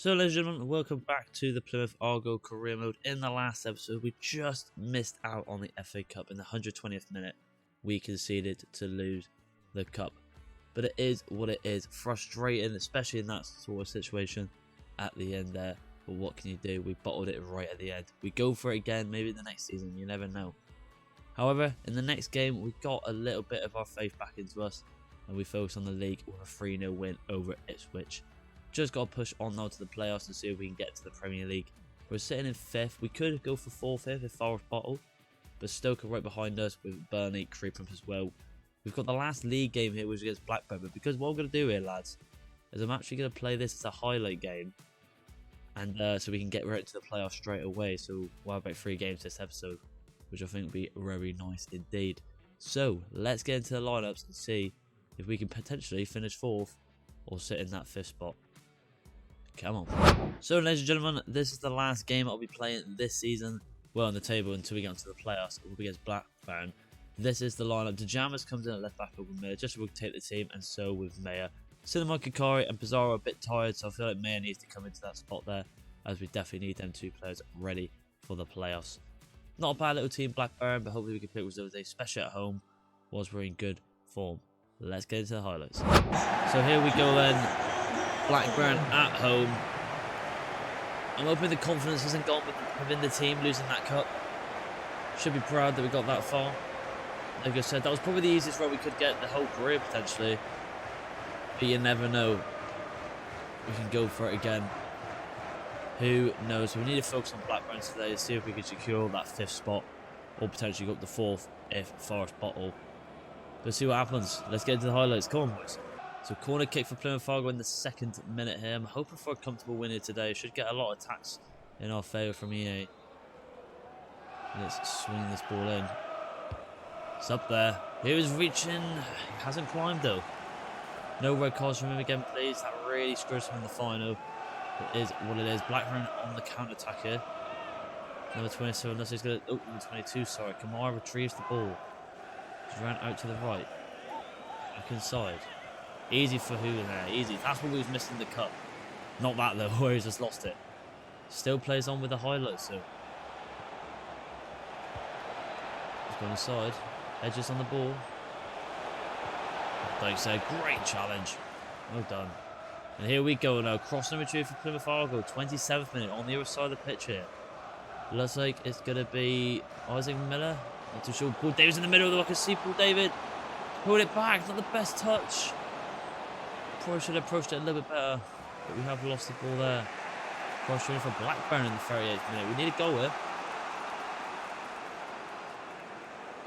So ladies and gentlemen, welcome back to the Plymouth Argyle career mode. In the last episode, we just missed out on the FA Cup. In the 120th minute, we conceded to lose the cup. But it is what it is. Frustrating, especially in that sort of situation at the end there. But what can you do? We bottled it right at the end. We go for it again, maybe the next season, you never know. However, in the next game, we got a little bit of our faith back into us. And we focus on the league with a 3-0 win over Ipswich. Just got to push on now to the playoffs and see if we can get to the Premier League. We're sitting in 5th. We could go for 4th here if Forest bottle. But Stoke are right behind us with Burnley creeping up as well. We've got the last league game here, which is against Blackburn. But because what I'm going to do here, lads, is I'm actually going to play this as a highlight game. And so we can get right to the playoffs straight away. So we'll have about 3 games this episode, which I think will be very nice indeed. So let's get into the lineups and see if we can potentially finish 4th or sit in that 5th spot. Come on. So ladies and gentlemen, this is the last game I'll be playing this season. Well, on the table until we get onto the playoffs. It will be against Blackburn. This is the lineup. Dejamas comes in at left back over Mayer, just to rotate the team, and so with Mayer. Cinema, Kakari and Pizarro are a bit tired, so I feel like Mayer needs to come into that spot there, as we definitely need them 2 players ready for the playoffs. Not a bad little team, Blackburn, but hopefully we can pick results, especially at home, was we're in good form. Let's get into the highlights. So here we go then. Blackburn at home. I'm hoping the confidence hasn't gone within the team losing that cup. Should be proud that we got that far. Like I said, that was probably the easiest road we could get the whole career potentially. But you never know. We can go for it again. Who knows? We need to focus on Blackburn today to see if we can secure that 5th spot. Or potentially go up to 4th if Forest bottle. Let's see what happens. Let's get into the highlights. Come on, boys. So corner kick for Plymouth Argyle in the 2nd minute here. I'm hoping for a comfortable win here today. Should get a lot of attacks in our favour from EA. Let's swing this ball in. It's up there. He was reaching. He hasn't climbed though. No red cards from him again, please. That really screws him in the final. It is what it is. Blackburn on the counter-attack here. Number 27. He's going to... Oh, number 22, sorry. Kamara retrieves the ball. He's ran out to the right. Back inside. Easy for who in there, easy. That's what we was missing in the cup. Not that though, where he's just lost it. Still plays on with the highlights, so. He's gone inside. Edges on the ball. Like I said, great challenge. Well done. And here we go now. Cross number 2 for Plymouth Argyle. 27th minute on the other side of the pitch here. Looks like it's going to be Isaac Miller. Not too sure. Paul David's in the middle. I can see Paul David. Pulled it back. Not the best touch. Probably should have approached it a little bit better, but we have lost the ball there. Cross for Blackburn in the 38th minute. We need a goal here.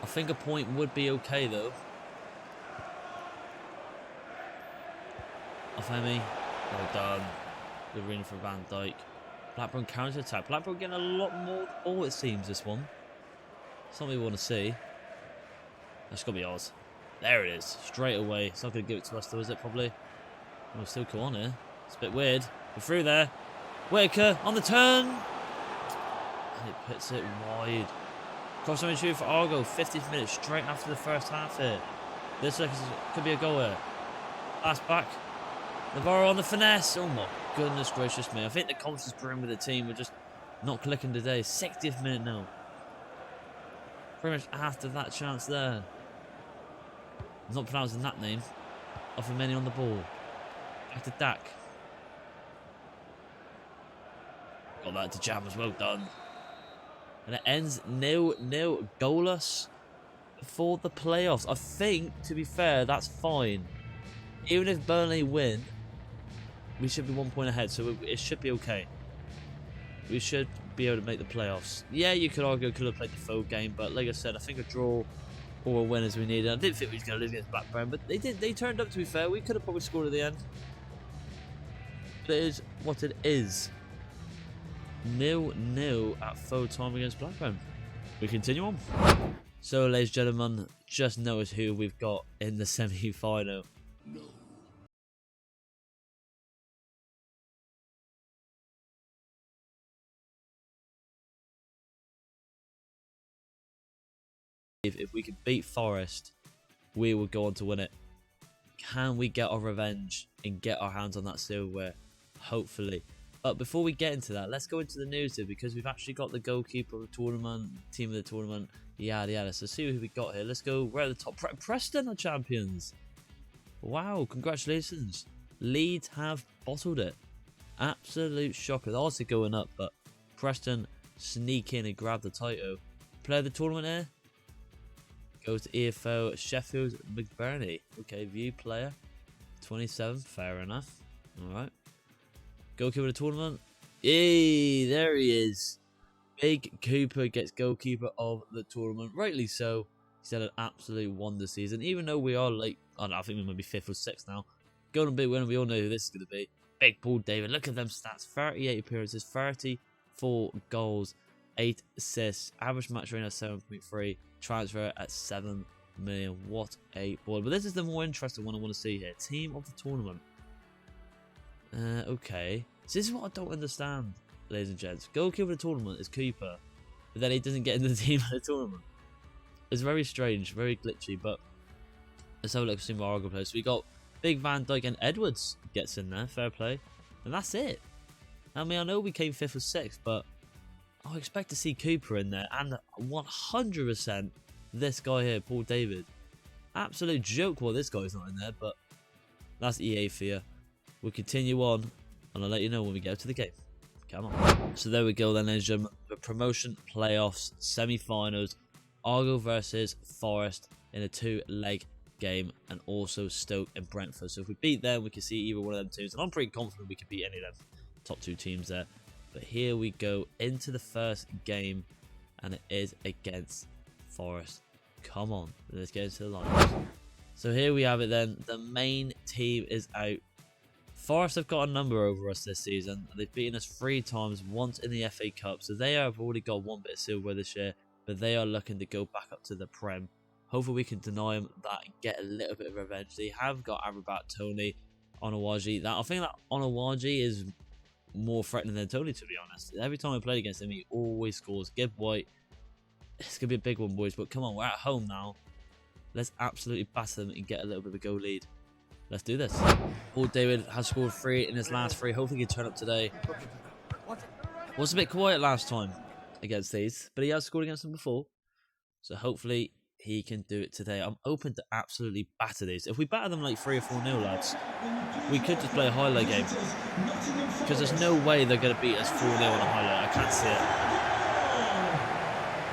I think a point would be okay though. Off Emmy. Well done. Good reading for Van Dijk. Blackburn counter attack. Blackburn getting a lot more ball it seems this one. Something we want to see. That's got to be ours. There it is. Straight away. It's not going to give it to us though, is it probably? We'll still go on here. It's a bit weird. We're through there. Whitaker on the turn. And it puts it wide. Crossover shoot for Argo. 50th minute straight after the first half here. This could be a goal here. Pass back. Navarro on the finesse. Oh my goodness gracious me. I think the confidence brewing with the team. We're just not clicking today. 60th minute now. Pretty much after that chance there. I'm not pronouncing that name. Off of many on the ball. Back to Dak. Got that to Jam as well done. And it ends 0-0 goalless for the playoffs. I think, to be fair, that's fine. Even if Burnley win, we should be 1 point ahead, so it should be okay. We should be able to make the playoffs. Yeah, you could argue could have played the full game, but like I said, I think a draw or a win as we needed. I didn't think we was going to lose against Blackburn, but they did. They turned up, to be fair. We could have probably scored at the end. But it is what it is. 0-0 at full time against Blackburn. We continue on. So, ladies and gentlemen, just notice who we've got in the semi-final. No. If we can beat Forest, we will go on to win it. Can we get our revenge and get our hands on that silverware? Hopefully. But before we get into that, let's go into the news here, because we've actually got the goalkeeper of the tournament, team of the tournament, yada yada. So see who we got here. Let's go. We're at the top. Preston are champions. Wow, congratulations. Leeds have bottled it. Absolute shocker. They're also going up, but Preston sneak in and grab the title. Player of the tournament here goes to EFO Sheffield McBurney. Okay, view player 27. Fair enough. Alright. Goalkeeper of the tournament. Yay, there he is. Big Cooper gets goalkeeper of the tournament. Rightly so. He's had an absolute wonder season. Even though we are late, I don't know, I think we might be 5th or 6th now. Golden Boot winner, we all know who this is going to be. Big Paul David. Look at them stats. 38 appearances, 34 goals, 8 assists. Average match rating at 7.3. Transfer at 7 million. What a boy. But this is the more interesting one I want to see here. Team of the tournament. Okay. So this is what I don't understand, ladies and gents. Goalkeeper of the tournament is Cooper, but then he doesn't get into the team of the tournament. It's very strange, very glitchy, but let's have a look at some of our Argyle players. So we got Big Van Dijk and Edwards gets in there, fair play. And that's it. I mean, I know we came 5th or 6th, but I expect to see Cooper in there. And 100% this guy here, Paul David. Absolute joke why this guy's not in there, but that's EA for you. We'll continue on, and I'll let you know when we get to the game. Come on. So there we go then, ladies and gentlemen. The promotion playoffs, semi-finals. Argyle versus Forest in a 2-leg game, and also Stoke and Brentford. So if we beat them, we can see either one of them teams, and I'm pretty confident we can beat any of them top 2 teams there. But here we go into the first game, and it is against Forest. Come on, let's get into the lines. So here we have it then. The main team is out. Forest have got a number over us this season. They've beaten us 3 times, once in the FA Cup, so they have already got 1 bit of silverware this year, but they are looking to go back up to the Prem. Hopefully we can deny them that and get a little bit of revenge. They have got Amrabat, Tony, Onawaji. I think that Onawaji is more threatening than Tony, to be honest. Every time I play against him, he always scores. Gibb White. It's going to be a big one, boys, but come on, we're at home now. Let's absolutely batter them and get a little bit of a goal lead. Let's do this. Paul David has scored 3 in his last 3. Hopefully he can turn up today. Was a bit quiet last time against these, but he has scored against them before. So hopefully he can do it today. I'm open to absolutely batter these. If we batter them like 3 or 4-0, lads, we could just play a highlight game. Because there's no way they're going to beat us 4-0 on a highlight. I can't see it.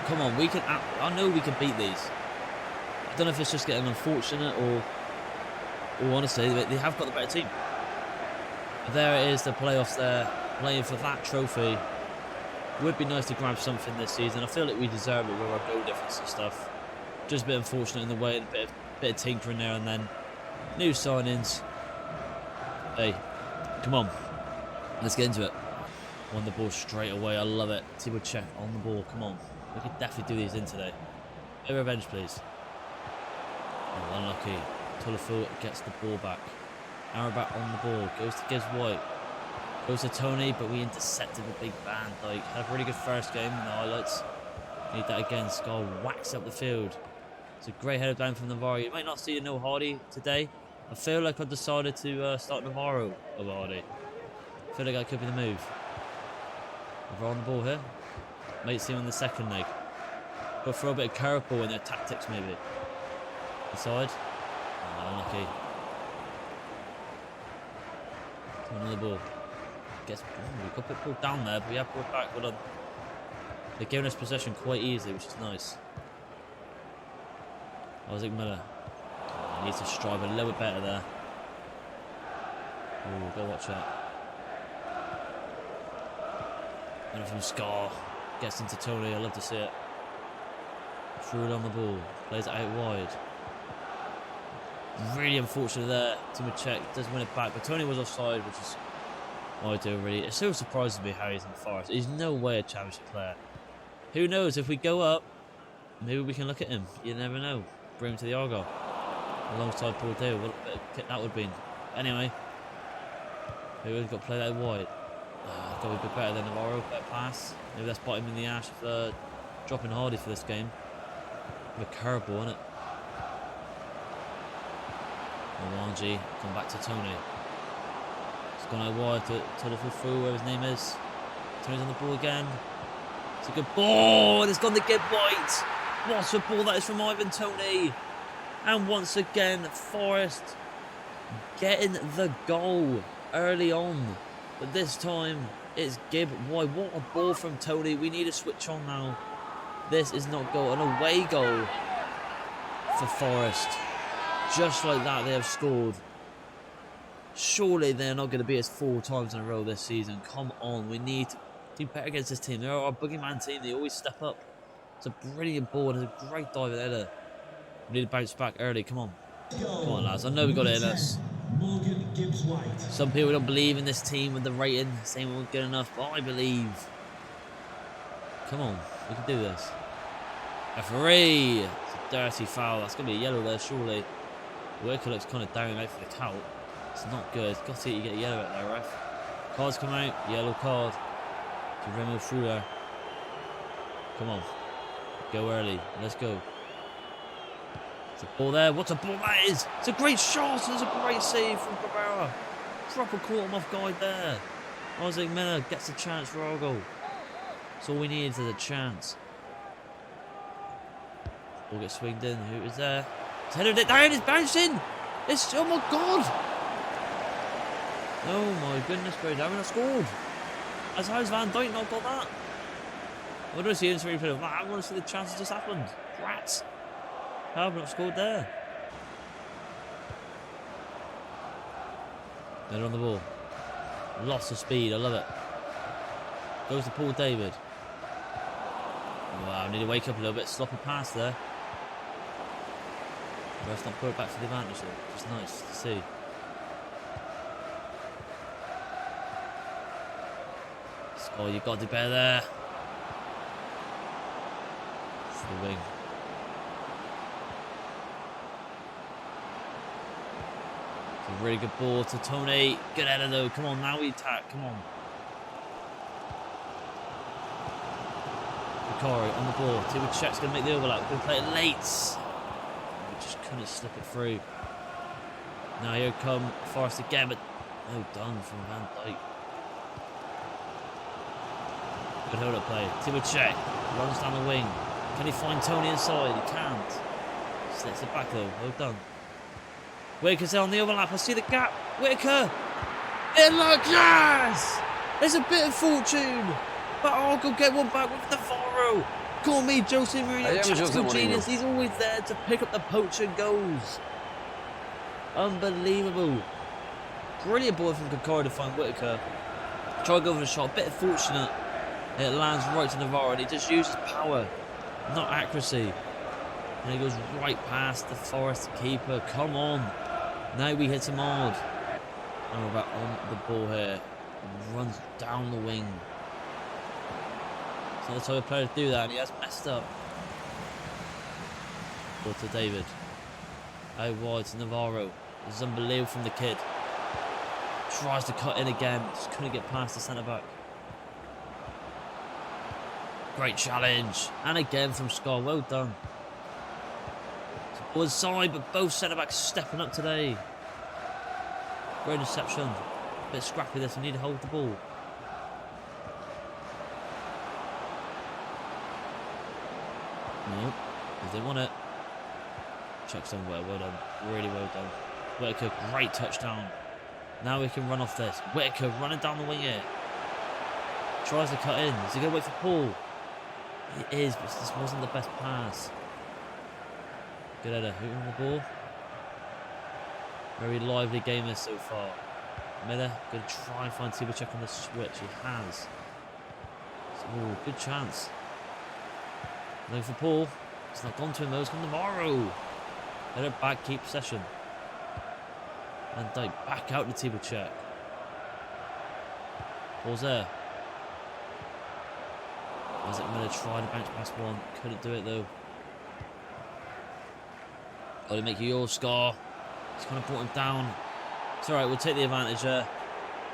Come on, we can. I know we can beat these. I don't know if it's just getting unfortunate or honestly, they have got the better team. But there it is, the playoffs there, playing for that trophy. Would be nice to grab something this season. I feel like we deserve it with our goal difference and stuff. Just a bit unfortunate in the way, and a bit of tinkering there and then. New signings. Hey, come on. Let's get into it. Won the ball straight away. I love it. Timo check on the ball. Come on. We could definitely do these in today. A revenge, please. Oh, unlucky. Tullafu gets the ball back. Amrabat on the ball. Goes to Gibbs White. Goes to Tony, but we intercepted the big Van Dijk. Had a really good first game in the highlights. Need that again. Skull whacks up the field. It's a great header down from Navarro. You might not see a no Hardy today. I feel like I've decided to start Navarro over Hardy. I feel like that could be the move. Navarro on the ball here. Might see him in the second leg. But throw a bit of curveball in their tactics maybe. Inside. Oh, unlucky. Another ball. We got a bit pulled down there, but we have pulled back. Well done. They're giving us possession quite easily, which is nice. Isaac Miller. He needs to strive a little bit better there. Oh, go watch that. And from Scar. Gets into Tony. I love to see it. Threw it on the ball. Plays it out wide. Really unfortunate there. Timacek does win it back, but Tony was offside, which is ideal, really. It still surprises me how he's in the Forest. He's no way a championship player. Who knows, if we go up, maybe we can look at him. You never know. Bring him to the Argyle. Alongside Paul Dale. What a bit of kick that would have been. Anyway. Maybe we've got to play that wide. Got to be a bit better than Navarro. Better pass. Maybe that's bite him in the ash for dropping Hardy for this game. With a curveball, isn't it? Owanji, come back to Tony. It's gone out wide to the through, where his name is. Tony's on the ball again. It's a good ball, and it's gone to Gibb White. What a ball that is from Ivan Toney. And once again, Forest getting the goal early on. But this time, it's Gibb White. What a ball from Toney. We need a switch on now. This is not goal. An away goal for Forest. Just like that, they have scored. Surely they're not going to be as 4 times in a row this season. Come on, we need to do better against this team. They're our boogeyman team. They always step up. It's a brilliant ball. It's a great dive header. We need to bounce back early. Come on. Come on, lads. I know we got it in us. Some people don't believe in this team with the rating, saying we're good enough, but I believe. Come on. We can do this. Referee. It's a dirty foul. That's going to be a yellow there, surely. Worker looks kind of down out for the count. It's not good. Got to get a yellow out there, ref. Cards come out. Yellow card. To Remo through there. Come on. Go early. Let's go. It's a ball there. What a ball that is. It's a great shot. It's a great save from Cabrera. Proper caught him off guard there. Isaac Miller gets a chance for our goal. That's all we need is a chance. Ball gets swinged in. Who is there? It's headed it down. It's bouncing. It's, oh my god. Oh my goodness gracious. I haven't I scored. As how's Van Dijk not got that? I don't see instant replay of that. I want to see the chances just happened. Rats. How have I not scored there? They're on the ball. Lots of speed. I love it. Goes to Paul David. Wow, I need to wake up a little bit. Sloppy pass there. The ref's not put it back for the advantage though. It's nice to see. Oh, you've got to do better there. It's the wing. It's a really good ball to Toney. Good header though. Come on, now we attack. Come on. Bakari on the ball. Tibachek's going to make the overlap. Going to play it late. We just couldn't slip it through. Now here come Forrest again, but no done from Van Dijk. Good hold up play. Tibachek runs down the wing. Can he find Toney inside? He can't. Slits it back though. Well done. Whitaker's there on the overlap. I see the gap. Whitaker! In luck! Yes! There's a bit of fortune. But Argyle get one back with Navarro. Call me Jose Mourinho, tactical genius. He's always there to pick up the poacher goals. Unbelievable. Brilliant ball from Kakari to find Whitaker. Try to go for the shot. A bit fortunate. It lands right to Navarro and he just uses power, not accuracy. And he goes right past the Forest keeper. Come on. Now we hit him hard. And we're back on the ball here. Runs down the wing. It's not the type of player to do that, and he has messed up. Ball to David. Out wide to Navarro. This is unbelievable from the kid. Tries to cut in again. Just couldn't get past the centre-back. Great challenge. And again from Scott. Well done. Ball inside, but both centre-backs stepping up today. Great interception. A bit scrappy this. We need to hold the ball. Nope. Because they want it. Chucks on well. Well done. Really well done. Whitaker, great touchdown. Now we can run off this. Whitaker running down the wing here. Tries to cut in. Is he going to wait for Paul? It is, but this wasn't the best pass. Good header. Who on the ball? Very lively game this so far. Miller going to try and find Tibachek on the switch. He has. Oh, good chance. Looking for Paul. It's not gone to him though. It's gone to Navarro. Header back, keep possession. And Dijk back out to Tibachek. Paul's there. Isaac Miller tried to bounce past one. Couldn't do it though. Got to make your score. He's kind of brought him down. It's alright, we'll take the advantage there.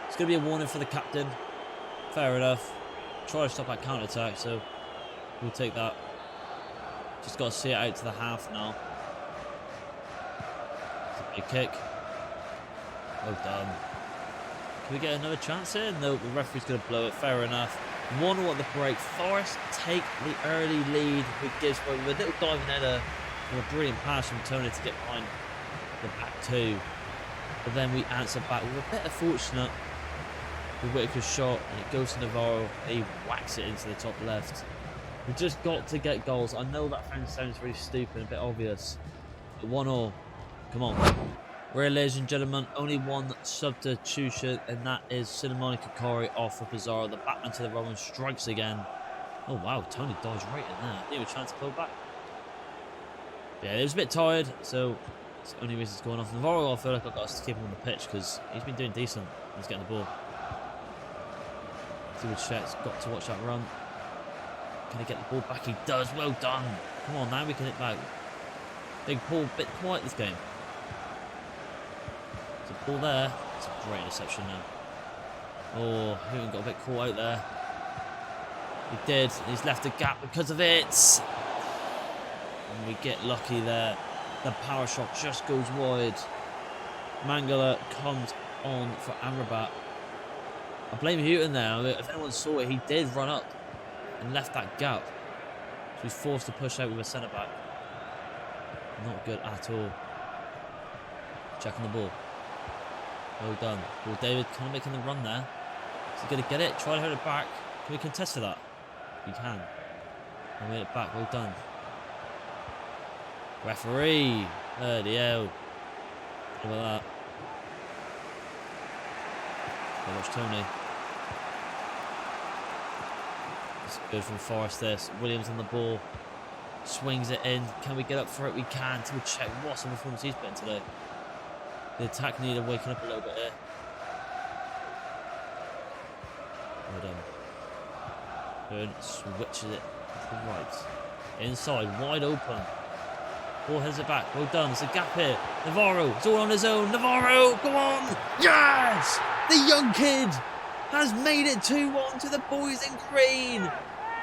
It's going to be a warning for the captain. Fair enough. Try to stop that counter-attack, so we'll take that. Just got to see it out to the half now. It's a big kick. Well done. Can we get another chance here? No, the referee's going to blow it. Fair enough. 1-1 at the break. Forest take the early lead, which gives with a little diving header and a brilliant pass from Tony to get behind the back two. But then we answer back. We were a bit fortunate with Whitaker's shot, and it goes to Navarro. He whacks it into the top left. We've just got to get goals. I know that sounds really stupid, a bit obvious. But 1-1. Come on. We're here, ladies and gentlemen. Only one substitution, and that is Cinnamoni Kokori off for Pizarro. The backman to the Roman strikes again. Oh wow, Tony dodged right in there. Didn't even try to pull back. Yeah, he was a bit tired, so it's the only reason it's going off. Navarro, I feel like I've got to keep him on the pitch because he's been doing decent. He's getting the ball. Check's got to watch that run. Can he get the ball back? He does. Well done. Come on, now we can hit back. Big Paul, bit quiet this game. There's a ball there. It's a great interception now. Oh, Hooten got a bit caught out there. He did. He's left a gap because of it. And we get lucky there. The power shot just goes wide. Mangala comes on for Amrabat. I blame Hooten there. If anyone saw it, he did run up and left that gap. So he's forced to push out with a centre-back. Not good at all. Checking the ball. Well done. Well, David kind of making the run there. Is he going to get it? Try to hold it back. Can we contest for that? We can. And we hit it back. Well done. Referee. Bloody hell. How about that? Go watch Tony. It's good from Forest this. Williams on the ball. Swings it in. Can we get up for it? We can. To check what some performance he's put in today. The attack needed waking up a little bit here. Well done. Burn switches it to the right. Inside, wide open. Ball heads it back. Well done. There's a gap here. Navarro. It's all on his own. Navarro. Go on. Yes! The young kid has made it 2-1 to the boys in green.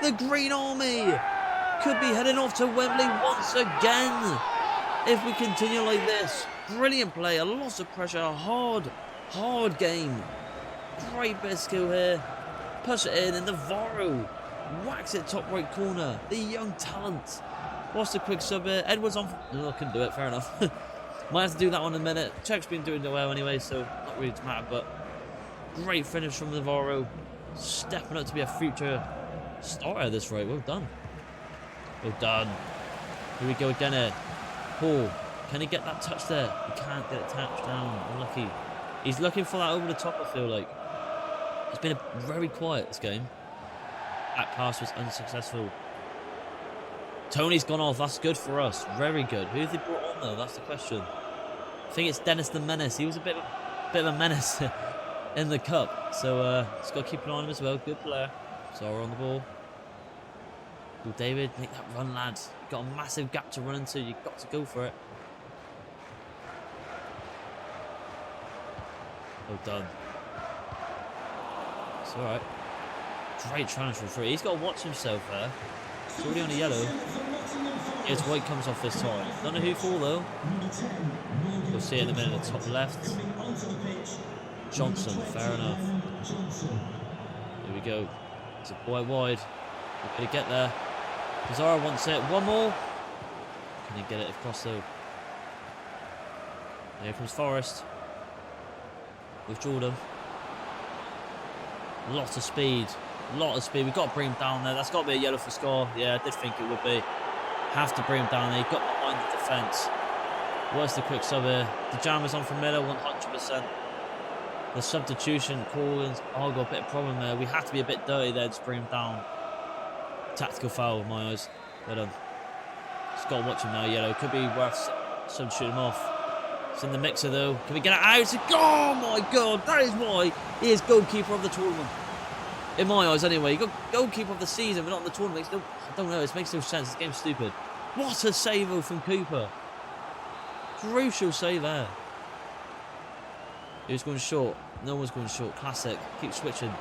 The Green Army could be heading off to Wembley once again if we continue like this. Brilliant play. A lot of pressure. A hard game. Great bit of skill here. Push it in, and Navarro whacks it top right corner. The young talent. What's the quick sub here? Edwards on. No, I couldn't do it. Fair enough. Might have to do that one in a minute. Czech's been doing well anyway, so not really to matter. But great finish from Navarro. Stepping up to be a future starter at this rate. Well done. Well done. Here we go again here. Paul. Can he get that touch there? He can't get it touched down. Unlucky. He's looking for that over the top, I feel like. It's been very quiet this game. That pass was unsuccessful. Tony's gone off. That's good for us. Very good. Who have they brought on though? That's the question. I think it's Dennis the Menace. He was a bit of a menace in the cup. So just got to keep an eye on him as well. Good player. Zara on the ball. Will David make that run, lads? You've got a massive gap to run into. You've got to go for it. Well done. It's alright. Great transfer free. He's got to watch himself there. It's already on a yellow. Yes, white comes off this time. Don't know who for though. We'll see in a minute. The top left. Johnson. Fair enough. Here we go. It's a boy wide. We're going to get there. Pizarro wants it. One more. Can he get it across though? Here comes Forest. With Jordan. Lot of speed. We've got to bring him down there. That's got to be a yellow for score. Yeah, I did think it would be. Have to bring him down there. He got behind the defence. What's the quick sub here? The jam is on from Miller, 100%. The substitution, Corgan's got a bit of problem there. We have to be a bit dirty there to bring him down. Tactical foul in my eyes. Well done. Just got to watch him now, yellow. Could be worth substituting him off. It's in the mixer though. Can we get it out? Oh my god, that is why he is goalkeeper of the tournament. In my eyes anyway. You got goalkeeper of the season but not the tournament. I don't know, it makes no sense. This game's stupid. What a save though from Cooper. Crucial save there. Who's going short? No one's going short. Classic. Keep switching.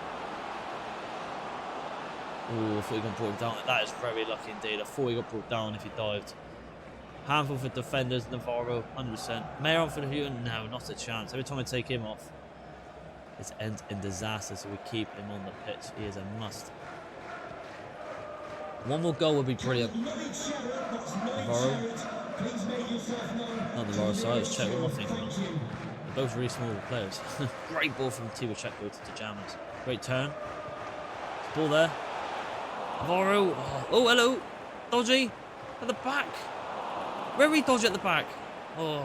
Oh, I thought he got brought down. That is very lucky indeed. I thought he got brought down if he dived. Handful for defenders, Navarro, 100%. Mayor on for the Hooten? No, not a chance. Every time I take him off, it's end in disaster, so we keep him on the pitch. He is a must. One more goal would be brilliant. Navarro. Not Navarro, sorry, it's Czech. What am I thinking of? They're both really small players. Great ball from Tivo Czech to Jammers. Great turn. Ball there. Navarro. Oh, hello. Dodgy. At the back. Very dodgy at the back. Oh,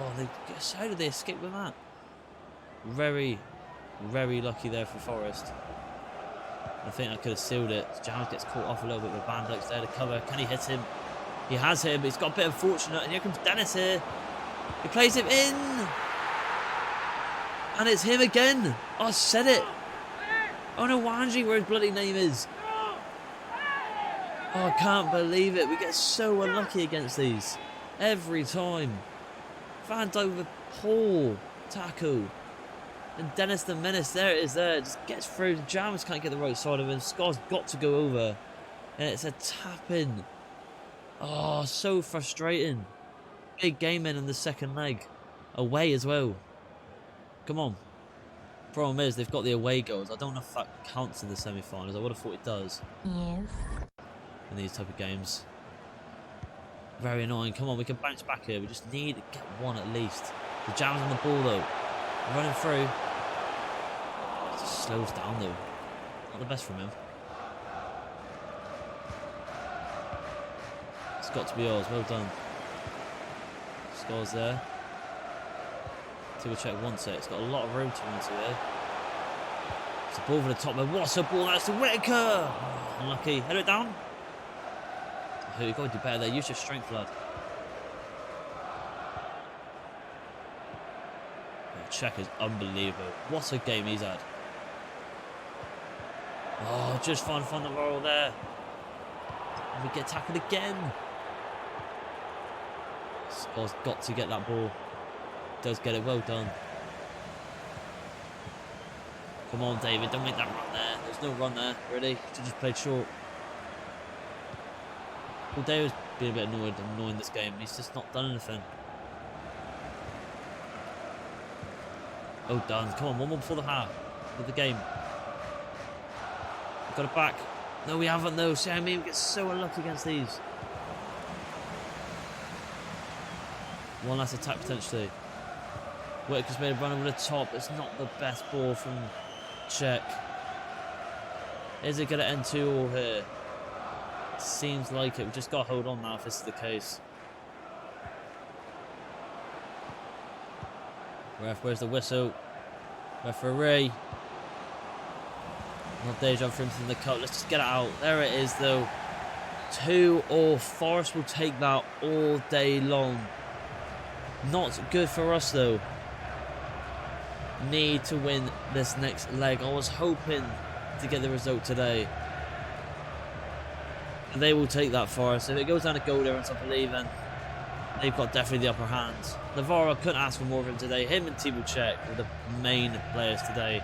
how did they escape with that? Very, very lucky there for Forest. I think I could have sealed it. Jammers gets caught off a little bit with Van Dijk's there to cover. Can he hit him? He has him, but he's got a bit unfortunate. And here comes Dennis here. He plays him in. And it's him again. Oh, I said it. Oh no, Wanji, where his bloody name is. Oh, I can't believe it. We get so unlucky against these. Every time. Van Dijk with a poor tackle. And Dennis the Menace, there it is there. Just gets through. The Jammers can't get the right side of him. Scott's got to go over. And it's a tap-in. Oh, so frustrating. Big game in the second leg. Away as well. Come on. Problem is, they've got the away goals. I don't know if that counts in the semi-finals. I would have thought it does. Yes. In these type of games. Very annoying. Come on, we can bounce back here. We just need to get one at least. The Jammers on the ball though. Running through. It just slows down though. Not the best from him. It's got to be ours. Well done. Scores there. Tivo wants it. It's got a lot of room to run to here. It's a ball over the top there. What's a ball? That's to Whittaker. Oh, unlucky. Head it down. Oh, you've got to do better there. Use your strength, lad. Czech is unbelievable. What a game he's had. Oh, just fine from Navarro there. And we get tackled again. Scott's got to get that ball. Does get it, well done. Come on, David, don't make that run there. There's no run there, really. He just played short. Well, David's been a bit annoying this game. He's just not done anything. Oh, done. Come on, one more before the half of the game. We've got it back. No, we haven't, though. See what I mean? We get so unlucky against these. One last attack, potentially. Whittaker's made a run over the top. It's not the best ball from Czech. Is it going to end 2-2 here? Seems like it. We've just got to hold on now if this is the case. Ref, where's the whistle? Referee. Not Dejan for him in the cut. Let's just get it out. There it is, though. 2-2. Forest will take that all day long. Not good for us, though. Need to win this next leg. I was hoping to get the result today. They will take that for us. If it goes down a goal difference, I believe, then they've got definitely the upper hand. Navarro, couldn't ask for more of him today. Him and Tivo Czech were the main players today.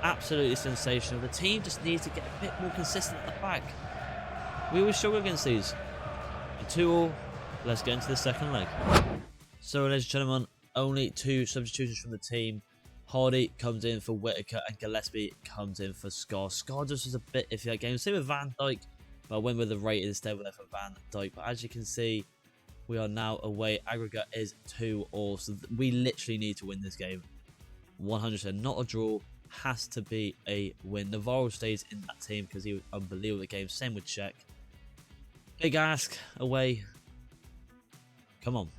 Absolutely sensational. The team just needs to get a bit more consistent at the back. We always struggle against these. 2-2. Let's get into the second leg. So, ladies and gentlemen, only 2 substitutions from the team. Hardy comes in for Whittaker and Gillespie comes in for Scott. Scott just was a bit iffy that game. Same with Van Dijk, but I went with the rating instead there for Van Dijk. But as you can see, we are now away. Aggregate is 2-2. So we literally need to win this game. 100%. Not a draw. Has to be a win. Navarro stays in that team because he was unbelievable at the game. Same with Czech. Big ask. Away. Come on.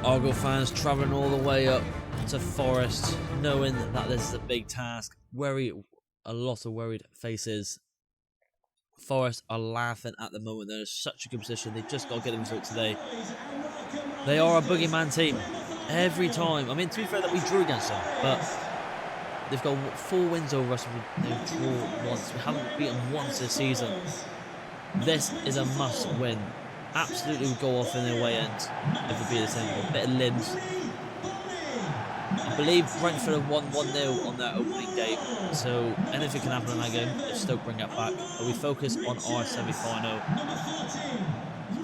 Argyle fans travelling all the way up to Forest, knowing that this is a big task. A lot of worried faces. Forest are laughing at the moment. They're in such a good position. They just got to get the result today. They are a boogeyman team. Every time. I mean, to be fair, that we drew against them, but they've got 4 wins over us. They've drawn once. We haven't beaten once this season. This is a must win. Absolutely would go off in their way end if it be the same. A bit of limbs. I believe Brentford have won 1-0 on their opening game, so anything can happen in that game if Stoke bring it back. But we focus on our semi-final.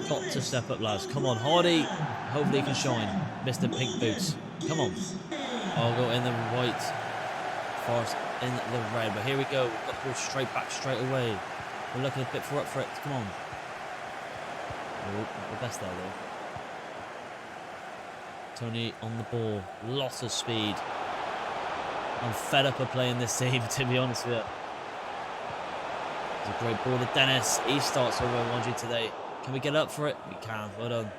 Got to step up, lads. Come on, Hardy. Hopefully he can shine. Mr. Pink Boots. Come on. Argyle in the white. Forest in the red. But here we go. We've got to go straight back straight away. We're looking a bit up for it. Come on. Oh, not the best there, though. Tony on the ball. Lots of speed. I'm fed up of playing this team, to be honest with you. It's a great ball to Dennis. He starts over 100 today. Can we get up for it? We can. Well done.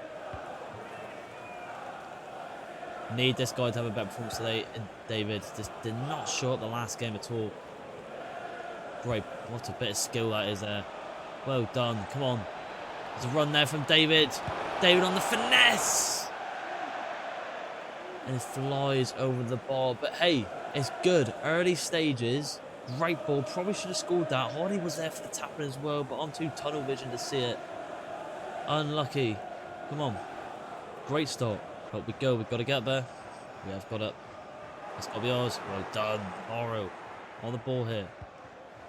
Need this guy to have a better performance today. And David just did not show up the last game at all. Great. What a bit of skill that is there. Well done. Come on. There's a run there from David. David on the finesse. And it flies over the bar. But hey, it's good. Early stages. Great ball. Probably should have scored that. Hardy was there for the tapping as well, but I'm too tunnel vision to see it. Unlucky. Come on. Great start. But we go. We've got to get there. We have got up. That's got to be ours. Well done. Morrow on the ball here.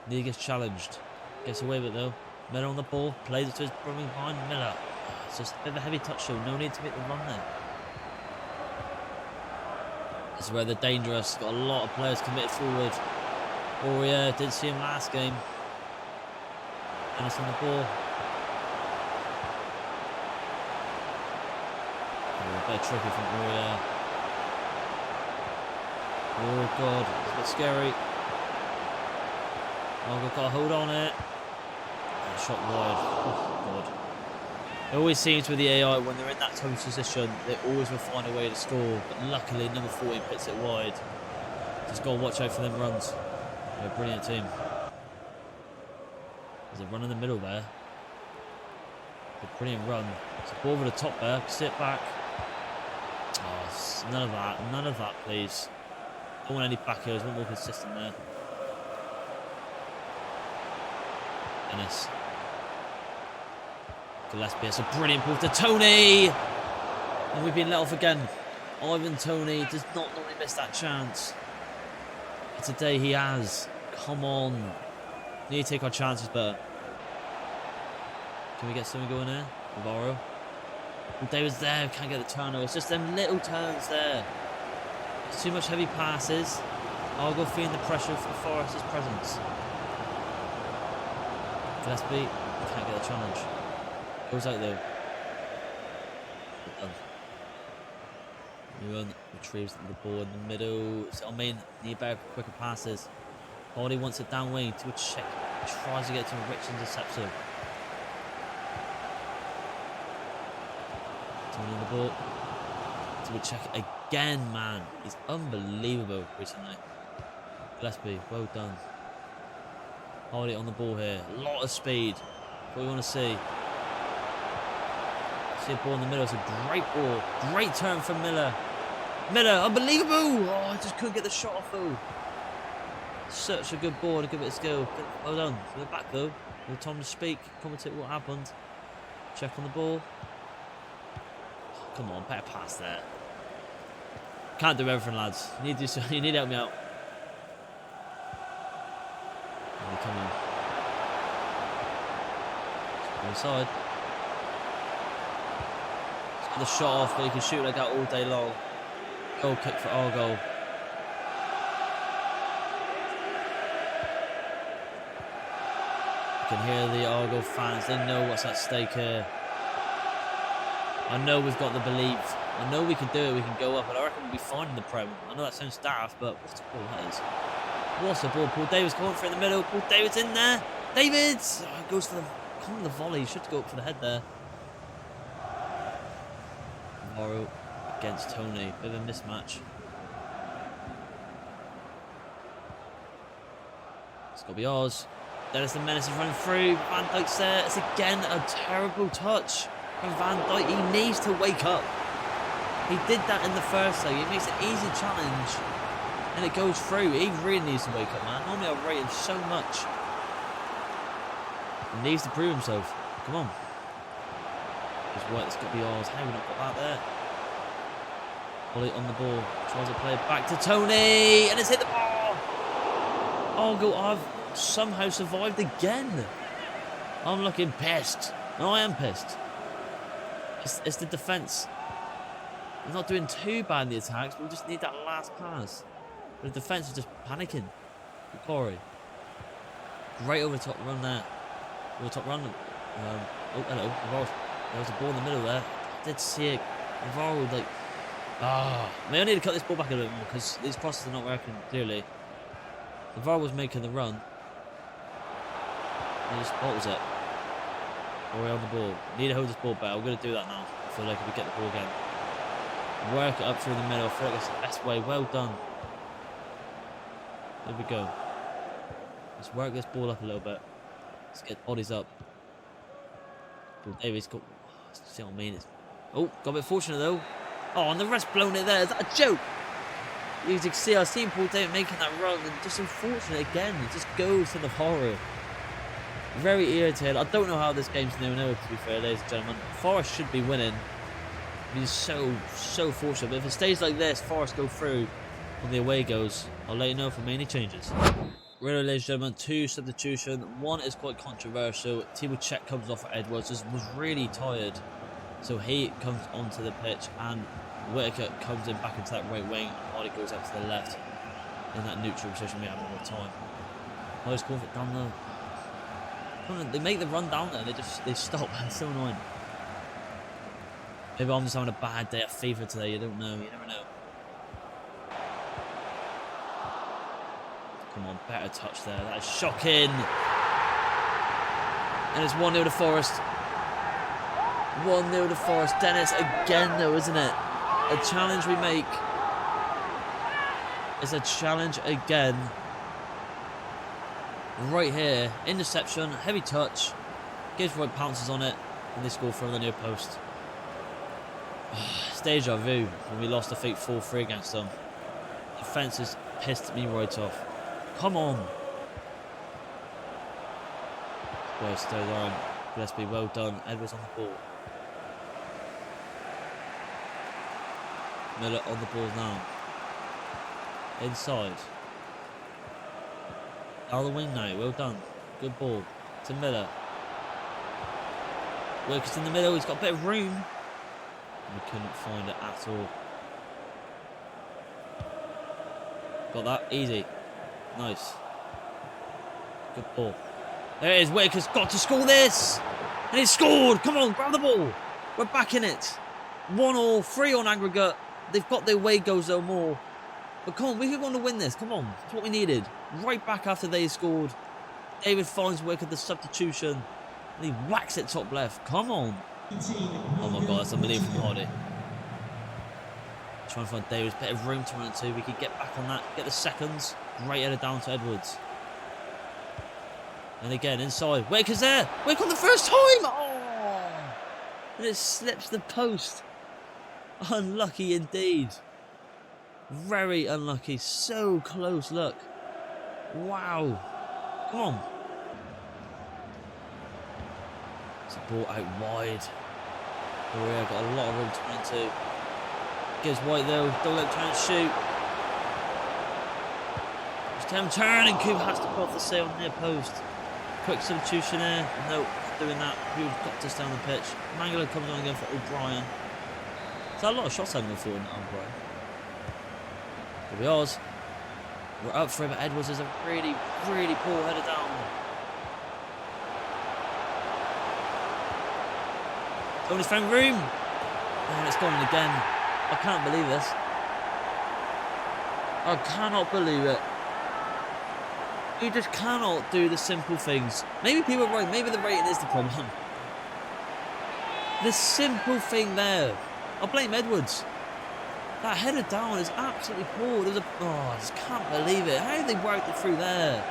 Nearly gets challenged. Gets away with it though. Miller on the ball. Plays it to his brother behind Miller. It's just a bit of a heavy touch though. No need to make the run there. This is where they're dangerous. Got a lot of players committed forward. Aurier, did see him last game. Dennis on the ball. Oh, a bit tricky from Aurier. Oh god, it's a bit scary. Oh, we've got to hold on it. And shot wide. Oh god. It always seems with the AI when they're in that type of position, they always will find a way to score. But luckily, number 14 puts it wide. Just got to watch out for them runs. They're a brilliant team. There's a run in the middle there. A brilliant run. It's a ball over the top there. Sit back. Oh, none of that. None of that, please. Don't want any back heels. Want more consistent there. Dennis. Gillespie. It's a brilliant ball to Tony. And we've been let off again. Ivan Tony does not normally miss that chance. But today he has. Come on. Need to take our chances better. Can we get something going there? Navarro. Well, David's there. Can't get the turnover. It's just them little turns there. It's too much heavy passes. Argyle feeling the pressure from Forest's presence. Gillespie can't get the challenge. Goes out though. Newman retrieves the ball in the middle. So I mean, need better, quicker passes. Hardy wants it down wing to a check. Tries to get to Rich intercepts him. Turning the ball to a check again, man. He's unbelievable recently. Gillespie, well done. Hardy on the ball here. A lot of speed. What we want to see. See a ball in the middle. It's a great ball. Great turn from Miller. Miller, unbelievable! Oh, I just couldn't get the shot off though. Such a good ball and a good bit of skill. Well done. We're back though. No time to speak. Commentate what happened. Check on the ball. Oh, come on, better pass there. Can't do everything, lads. You need to you need to help me out. Come on. Inside. Let's get the shot off, but you can shoot like that all day long. Goal kick for Argyle. You can hear the Argyle fans. They know what's at stake here. I know we've got the belief. I know we can do it. We can go up, and I reckon we'll be fine in the Prem. I know that sounds daft, but what a ball that is. What's a ball? Paul Davis going for it in the middle. Paul Davis in there. David goes for the volley. He should go up for the head there. Morrow against Tony. Bit of a mismatch. It's got to be ours. Dennis the Menace is running through. Van Dijk's there. It's again a terrible touch from Van Dijk. He needs to wake up. He did that in the first leg. It makes an easy challenge. And it goes through. He really needs to wake up, man. Normally I rate him so much. He needs to prove himself. Come on. It's got to be ours. How have we not got that there? Ollie on the ball. Tries to play it back to Tony. And it's hit the bar. Argyle, I've somehow survived again. I'm looking pissed. And I am pissed. It's the defence. We're not doing too bad in the attacks, but we just need that last pass. But the defence is just panicking. Corey. Right over the top run there. Over the top run. Oh, hello. There was a ball in the middle there. I did see it. Navarro, like... Maybe I need to cut this ball back a little bit more because these crosses are not working clearly. Navarro was making the run. He just bolts it. Corey on the ball. Need to hold this ball better. We're going to do that now. I feel like if we get the ball again. Work it up through the middle. I feel like that's the best way. Well done. There we go. Let's work this ball up a little bit. Let's get bodies up. Paul Davies got... See what I mean? Oh, got a bit fortunate though. Oh, and the rest blown it there. Is that a joke? You can see, I've seen Paul Davies making that run and just unfortunate again. It just goes to the horror. Very irritated. I don't know how this game's 0-0, to be fair, ladies and gentlemen. Forest should be winning. He's so fortunate. But if it stays like this, Forest go through on the away goes. I'll let you know if there are any changes. Really, ladies and gentlemen, 2 substitutions. One is quite controversial. Timo Cech comes off at Edwards. Just was really tired. So he comes onto the pitch and Whittaker comes in back into that right wing. And Hardy goes up to the left in that neutral position we have all the time. Nice call for it down there. They make the run down there. They stop. It's so annoying. Maybe I'm just having a bad day at FIFA today. You don't know. You never know. Come on, better touch there. That is shocking. And it's 1-0 to Forest. 1-0 to Forest. Dennis again, though, isn't it? A challenge we make. It's a challenge again. Right here. Interception. Heavy touch. Gives right pounces on it. And they score from the near post. It's deja vu when we lost, I think, 4-3 against them. Defence has pissed me right off. Come on. Well, stay on. Let's be well done. Edwards on the ball. Miller on the ball now. Inside. Out of the wing now. Well done. Good ball. To Miller. Wilkes in the middle. He's got a bit of room. We couldn't find it at all. Got that. Easy. Nice. Good ball. There it is. Whittaker's got to score this. And he scored. Come on, grab the ball. We're back in it. 1-1, 3 on aggregate. They've got their away goals though more. But come on, we want to win this. Come on. That's what we needed. Right back after they scored. David finds Whittaker the substitution. And he whacks it top left. Come on. Oh my god, that's unbelievable from Hardy. Trying to find Davis, bit of room to run into. We could get back on that, get the seconds. Great header down to Edwards. And again, inside. Whittaker's there. Whittaker on the first time. Oh! And it slips the post. Unlucky indeed. Very unlucky. So close, look. Wow. Come on. It's a ball out wide. Korea got a lot of room to run into. Gives White though. Don't let him try and shoot. Just let him turn and Coop has to put off the sail near post. Quick substitution there. No, not doing that. Who's got to stay on the pitch. Mangala comes on again for O'Brien. So a lot of shots I'm going for in O'Brien. Here we are. We're up for it, but Edwards is a really, really poor header down. Going his friend room. And it's gone again. I can't believe this. I cannot believe it. You just cannot do the simple things. Maybe people are right. Maybe the rating is the problem. The simple thing there. I blame Edwards. That header down is absolutely poor. There's I just can't believe it. How did they work it through there?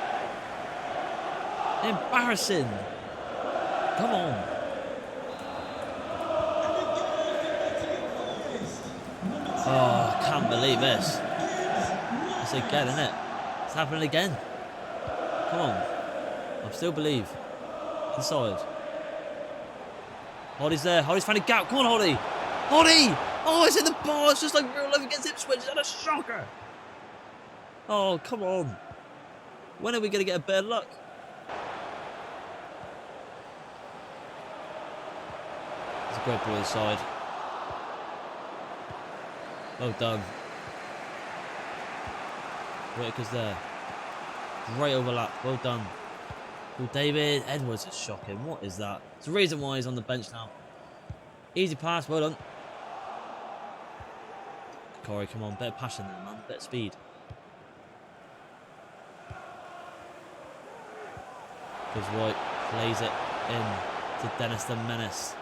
Embarrassing. Come on. Oh, I can't believe this. It's again, isn't it? It's happening again. Come on. I still believe. Inside. Hardy's there. Hardy's finding a gap. Come on, Hardy. Hardy! Oh, it's in the bar. It's just like real life against Ipswich. Is that a shocker? Oh, come on. When are we going to get a bad luck? It's a great ball inside. Well done. Whitaker's there. Great overlap. Well done. Well, David Edwards is shocking. What is that? It's the reason why he's on the bench now. Easy pass. Well done. Corey, come on. Better passion there, man. Better speed. Goes right. Plays it in to Dennis the Menace.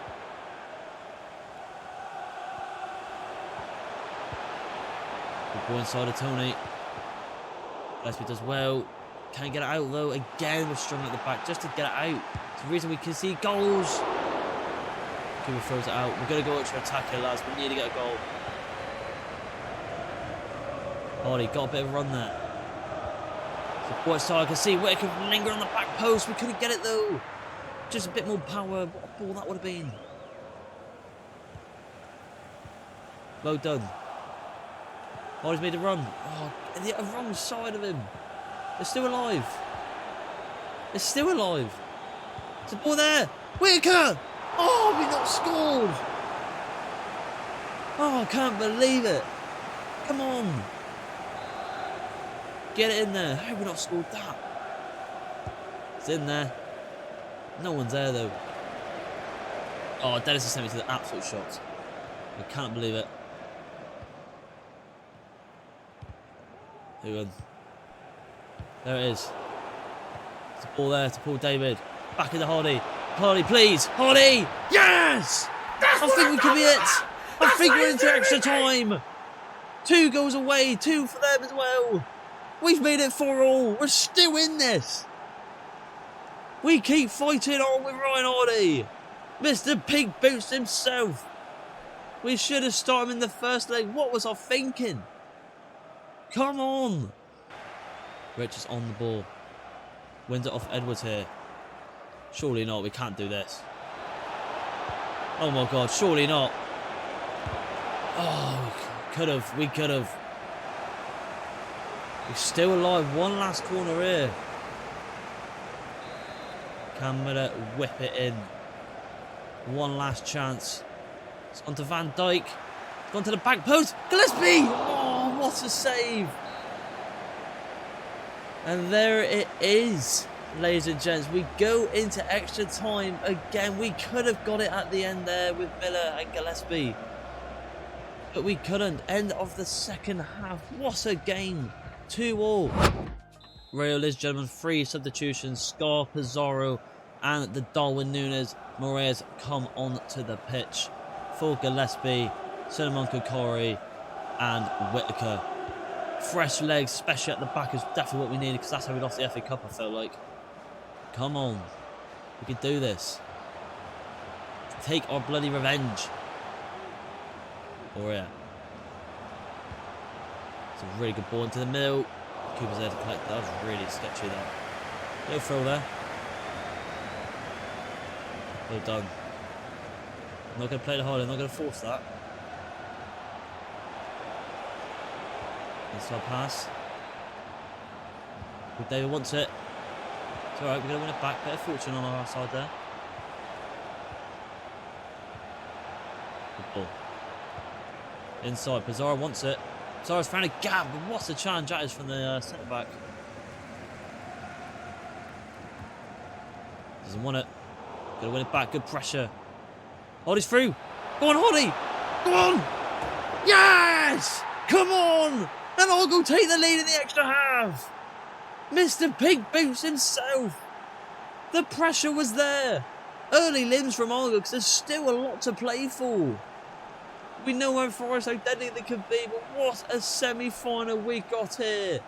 Good ball inside of Tony. Gillespie does well. Can't get it out though. Again, we're struggling at the back just to get it out. It's the reason we can see goals. Cooper throws it out. We're going to go extra attack here, lads. We need to get a goal. Hardy got a bit of a run there. So side, I can see Whitaker linger on the back post. We couldn't get it though. Just a bit more power. What a ball that would have been. Well done. Hardy's made a run. Oh, the wrong side of him. They're still alive. They're still alive. There's a ball there. Whitaker! Oh, we not scored. Oh, I can't believe it. Come on. Get it in there. How have we not scored that? It's in there. No one's there though. Oh, Dennis has sent me to the absolute shots. I can't believe it. There it is. There's a ball there to Paul David. Back into Hardy. Hardy, please. Hardy! Yes! I think we could be it. I think we're into extra time. 2 goals away. 2 for them as well. We've made it 4 all. We're still in this. We keep fighting on with Ryan Hardy. Mr. Pig Boots himself. We should have started him in the first leg. What was I thinking? Come on. Rich is on the ball. Wins it off Edwards here. Surely not. We can't do this. Oh my God. Surely not. Oh, we could have. We're still alive. One last corner here. Can Miller whip it in? One last chance. It's onto Van Dijk. Gone to the back post. Gillespie! Oh, what a save. And there it is, ladies and gents. We go into extra time again. We could have got it at the end there with Miller and Gillespie, but we couldn't. End of the second half. What a game. 2 all. Real, ladies and gentlemen, 3 substitutions. Scar, Pizarro and the Darwin Núñez Moraes come on to the pitch for Gillespie, Solomon Kokori and Whitaker. Fresh legs, especially at the back, is definitely what we needed, because that's how we lost the FA Cup, I felt like. Come on. We can do this. Take our bloody revenge. Oh yeah. It's a really good ball into the middle. Cooper's there to collect. That was really sketchy there. Little throw there. Well done. I'm not going to play the hard. I'm not going to force that. Inside pass. Good, David wants it. It's alright, we're going to win it back. Bit of fortune on our side there. Good ball. Inside, Pizarro wants it. Pizarro's found a gap, but what a challenge that is from the centre back. Doesn't want it. Got to win it back, good pressure. Hardy's through. Go on, Hardy! Go on! Yes! Come on! And Argyle take the lead in the extra half. Mr. Pig Boots himself. The pressure was there. Early limbs from Argyle, because there's still a lot to play for. We know how far how deadly they could be, but what a semi-final we got here.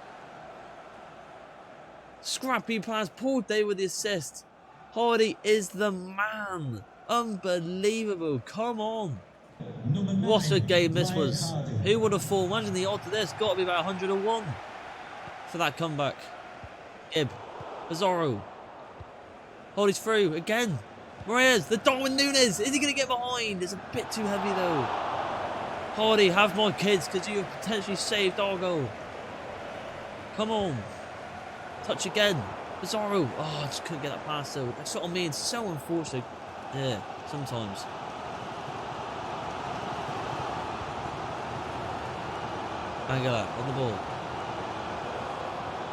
Scrappy pass, Paul Day with the assist. Hardy is the man. Unbelievable. Come on. What a game this was. Who would have thought? Imagine the odds of this. Got to be about 101 for that comeback. Ib. Pizarro. Hardy's through again. Moraes, the Darwin Núñez. Is he going to get behind? It's a bit too heavy though. Hardy, have my kids, because you have potentially saved Argyle. Come on. Touch again. Pizarro. Oh, I just couldn't get that pass though. That's what I mean. So unfortunate. Yeah, sometimes. Angela on the ball.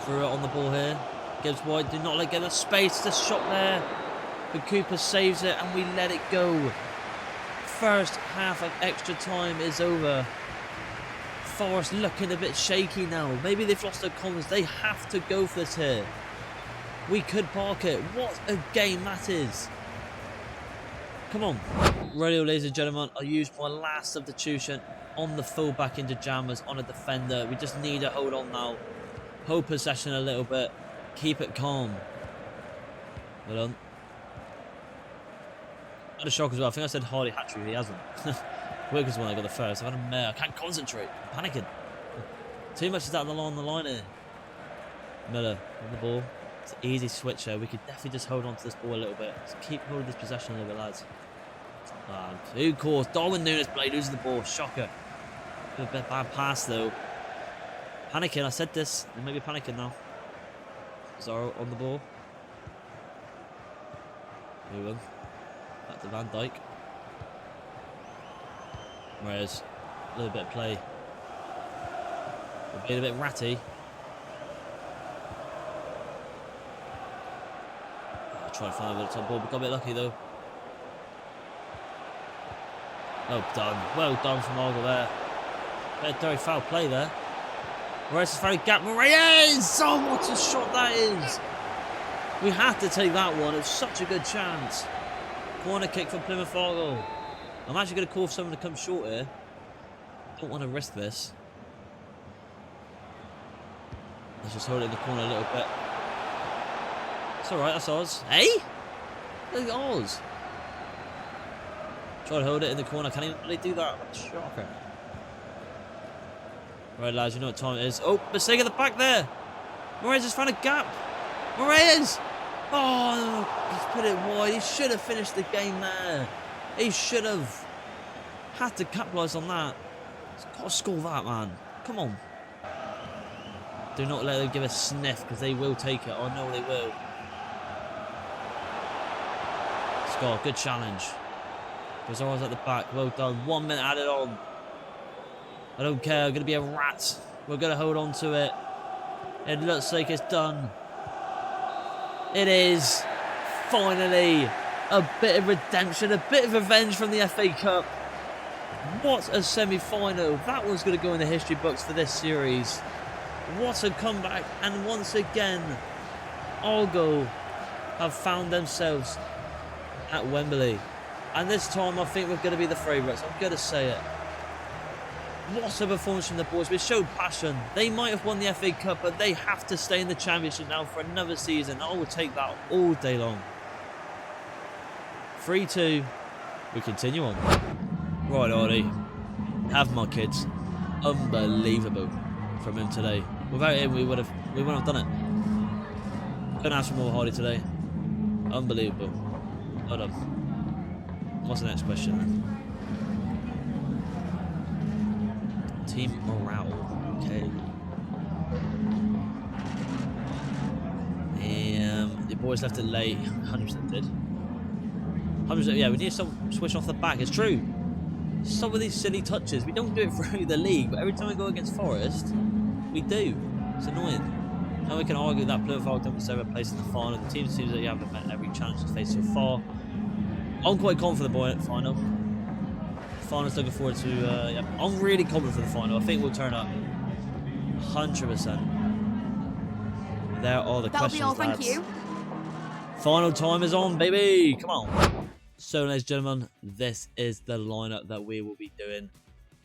Threw it on the ball here. Gives wide. Do not let get the space. The shot there. But Cooper saves it and we let it go. First half of extra time is over. Forest looking a bit shaky now. Maybe they've lost their confidence. They have to go for this here. We could park it. What a game that is. Come on. Radio, ladies and gentlemen. I'll use my last substitution on the fullback into jammers on a defender. We just need to hold on now. Hold possession a little bit. Keep it calm. Well done. I had a shock as well. I think I said Hardy hat-trick. He hasn't. Wilkins when I got the first. I've had a mare. I can't concentrate. I'm panicking. Too much is out on the line here. Miller on the ball. It's an easy switch here. We could definitely just hold on to this ball a little bit. Just keep holding this possession a little bit, lads. Who caused Darwin Nunes Blade losing the ball? Shocker. A bit bad pass though. Panicking. I said this. They may be panicking now. Zorro on the ball. Moving. Back to Van Dijk. Whereas a little bit of play. We're being a bit ratty. I'll try and find a bit of top ball. We got a bit lucky though. Well done. Well done from Argyle there. Bit of dirty foul play there. Moraes has found a gap. Moraes! Oh, what a shot that is! We had to take that one. It was such a good chance. Corner kick from Plymouth Argyle. I'm actually going to call for someone to come short here. Don't want to risk this. Let's just hold it in the corner a little bit. It's alright, that's ours. Hey? Look at ours. Try to hold it in the corner. Can't even really do that. Shocker. Right, lads, you know what time it is. Oh, mistake at the back there. Moraes has found a gap. Moraes! Oh, he's put it wide. He should have finished the game there. He should have. Had to capitalise on that. He's got to score that, man. Come on. Do not let them give a sniff, because they will take it. I know they will. Scott, good challenge. Bizarro's at the back. Well done. 1 minute added on. I don't care. I'm going to be a rat. We're going to hold on to it. It looks like it's done. It is. Finally. A bit of redemption. A bit of revenge from the FA Cup. What a semi-final. That one's going to go in the history books for this series. What a comeback. And once again, Argyle have found themselves at Wembley. And this time I think we're going to be the favourites. I'm going to say it. What a performance from the boys. We showed passion. They might have won the FA Cup, but they have to stay in the Championship now for another season. I will take that all day long. 3-2. We continue on. Right, Artie. Have my kids. Unbelievable from him today. Without him, we wouldn't have done it. Couldn't have some more Hardy today. Unbelievable. Well done. What's the next question then? Team morale. Okay. The boys left it late. 100% did. 100%. Yeah, we need to switch off the back. It's true. Some of these silly touches. We don't do it through the league, but every time we go against Forest, we do. It's annoying. Now we can argue that Plymouth Argyle don't deserve a place in the final. The team seems that you haven't met every challenge to face so far. I'm quite confident for the final. Finals looking forward to. Yeah, I'm really confident for the final. I think we'll turn up 100%. There are the questions, That'll be all, lads. thank you. Final time is on, baby. Come on. So, ladies and gentlemen, this is the lineup that we will be doing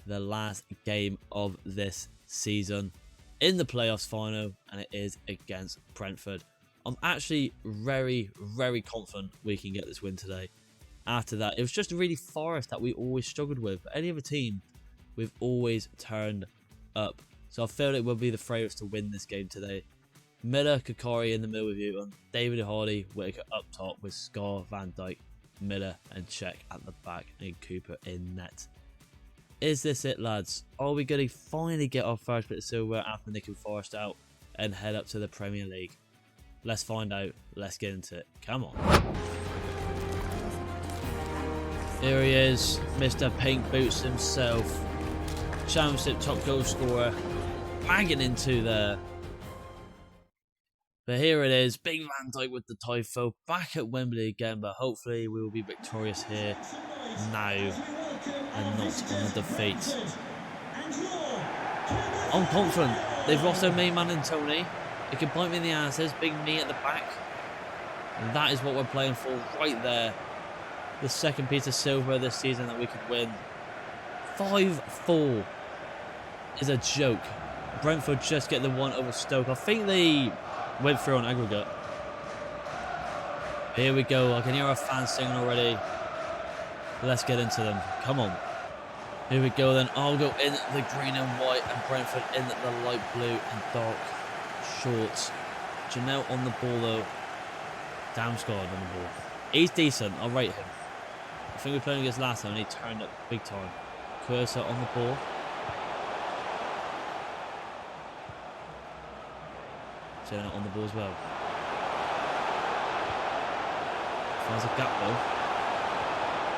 the last game of this season in the playoffs final, and it is against Brentford. I'm actually very, very confident we can get this win today. After that, it was just really Forest that we always struggled with. But any other team, we've always turned up. So I feel it will be the favourites to win this game today. Miller, Kakari in the middle with you, and David Hardy, Whittaker up top with Scar, Van Dijk, Miller and Czech at the back, and Cooper in net. Is this it, lads? Are we going to finally get our first bit of silver after nicking Forest out and head up to the Premier League? Let's find out. Let's get into it. Come on. Here he is, Mr. Pink Boots himself. Championship top goal scorer. banging into there. But here it is, Big Van Dijk with the Typho back at Wembley again, but hopefully we will be victorious here now and not on the defeat. I'm confident. They've lost their main man in Tony. It can bite me in the ass. There's Big Me at the back. And that is what we're playing for right there. The second piece of silver this season that we could win. 5-4 is a joke. Brentford just get the one over Stoke. I think they went through on aggregate. Here we go. I can hear our fans singing already. Let's get into them. Come on. Here we go then. Argyle in the green and white and Brentford in the light blue and dark shorts. Janelle on the ball though. Damsgaard on the ball. He's decent. I'll rate him. I think we played against last time and he turned up big time. Cursor on the ball. Janelle on the ball as well. Finds a gap though.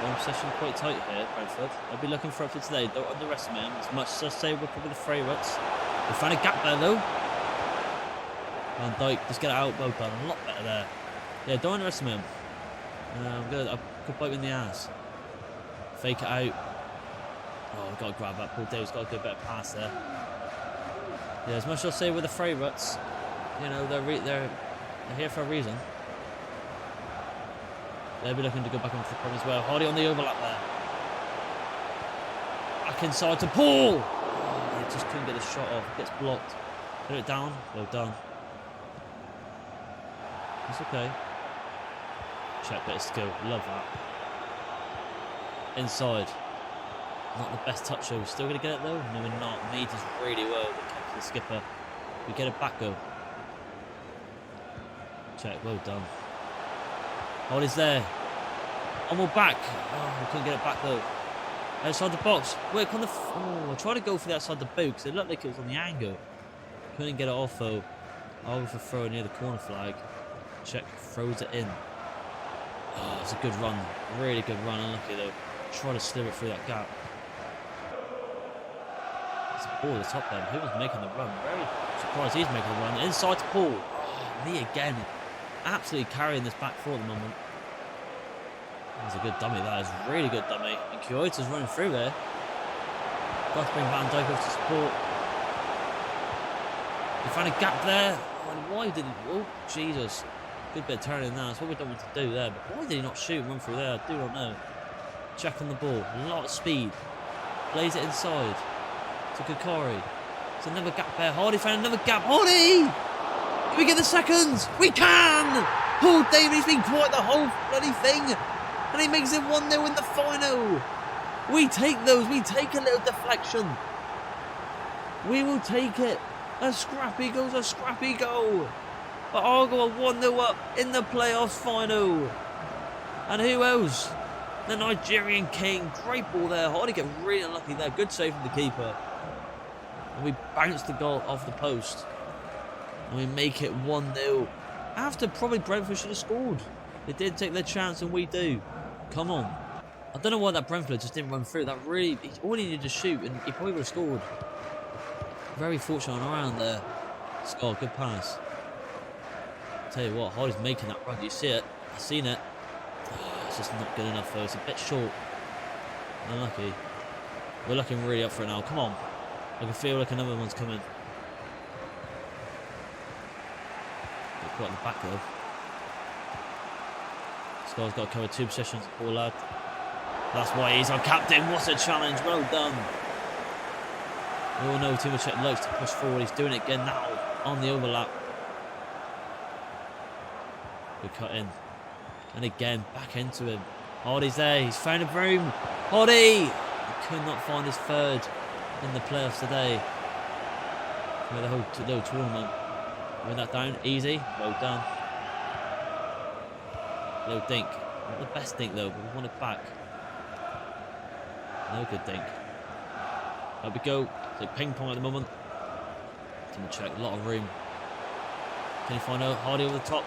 One session quite tight here, Brentford. I'll be looking for it for today. Don't underestimate him. As much as I say we're probably the favourites. We found a gap there though. Van Dijk, just get it out. Well done. A lot better there. Yeah, don't underestimate him. I could bite him in the ass. Fake it out. Oh, I've got to grab that. Paul Davis got to do a better pass there. Yeah, as much as I say we're the favourites, you know, they're here for a reason. They'll be looking to go back on foot as well. Hardy on the overlap there. Back inside to Paul. Oh, he just couldn't get the shot off. Gets blocked. Put it down. Well done. It's okay. Check bit of skill. Love that. Inside. Not the best touch though. We're still going to get it though? No, we're not. Mead does really well. The skipper. We get it back though. Check. Well done. Hardy's there. And we're back. Oh, we couldn't get it back though. Outside the box. Wait, on the. Oh, I tried to go for the outside the boot because it looked like it was on the angle. Couldn't get it off though. I'll go for throw near the corner flag. Check. Throws it in. Oh, it's a good run. Really good run. Unlucky though. Try to slip it through that gap. It's a ball at the top there. Who was making the run? Very surprised he's making the run. Inside to Paul. Oh, me again. Absolutely carrying this back four at the moment. That's a good dummy. That is a really good dummy. And Kyoto's running through there. Got to bring Van Dijk off to support. We found a gap there. Why didn't? Oh, Jesus. Good bit of turning now. That's what we don't want to do there. But why did he not shoot and run through there? I do not know. Check on the ball. A lot of speed. Plays it inside. To Kakari. It's another gap there. Hardy found another gap. Hardy! Can we get the seconds? We can! Paul Davies been quiet the whole bloody thing. And he makes it 1-0 in the final. We take those. We take a little deflection. We will take it. A scrappy goal's a scrappy goal. But Argyle are 1-0 up in the playoffs final. And who else? The Nigerian king. Great ball there. Hardy get really unlucky there. Good save from the keeper. And we bounce the goal off the post. And we make it 1-0. After probably Brentford should have scored. They did take their chance and we do. Come on. I don't know why that Brentford just didn't run through. That really, all he needed to shoot and he probably would have scored. Very fortunate around there. Scott, good pass. I'll tell you what, Hardy's making that run. Do you see it? I've seen it. Oh, it's just not good enough though. It's a bit short. Unlucky. We're looking really up for it now. Come on. I can feel like another one's coming. Get caught in the back though. Scott's got to cover 2 possessions. Poor lad. That's why he's our captain. What a challenge. Well done. We all know Timocek likes to push forward. He's doing it again now on the overlap. Good cut in. And again, back into him. Hardy's there. He's found a room. Hardy! He could not find his third in the playoffs today. With the whole little tournament. Win that down. Easy. Well done. Little dink. Not the best dink though, but we want it back. No good dink. There we go. It's like ping pong at the moment. Timocek, a lot of room. Can you find out Hardy over the top?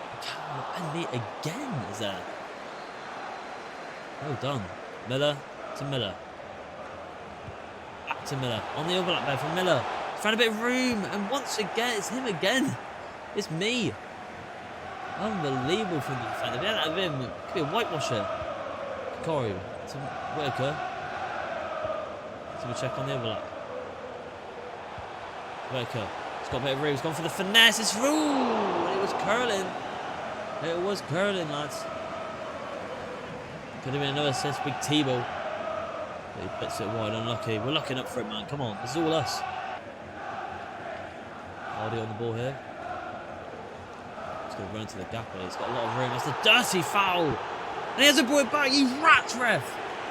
And me again is there. Well done. Miller to Miller. Back to Miller. On the overlap there from Miller. Found a bit of room, and once again, it's him again. It's me. Unbelievable from the defender. If we hadn't have him, it could be a whitewasher. Corey, some Whitaker. So we check on the overlap. Whitaker. He's got a bit of room. He's gone for the finesse. It's ooh, it was curling. It was curling, lads. Could have been another assist. Big Tebow. But he puts it wide. Unlucky. We're locking up for it, man. Come on. This is all us. Hardy on the ball here. He's going to run into the gap. He's got a lot of room. That's a dirty foul. And he has a ball back. You rat, ref.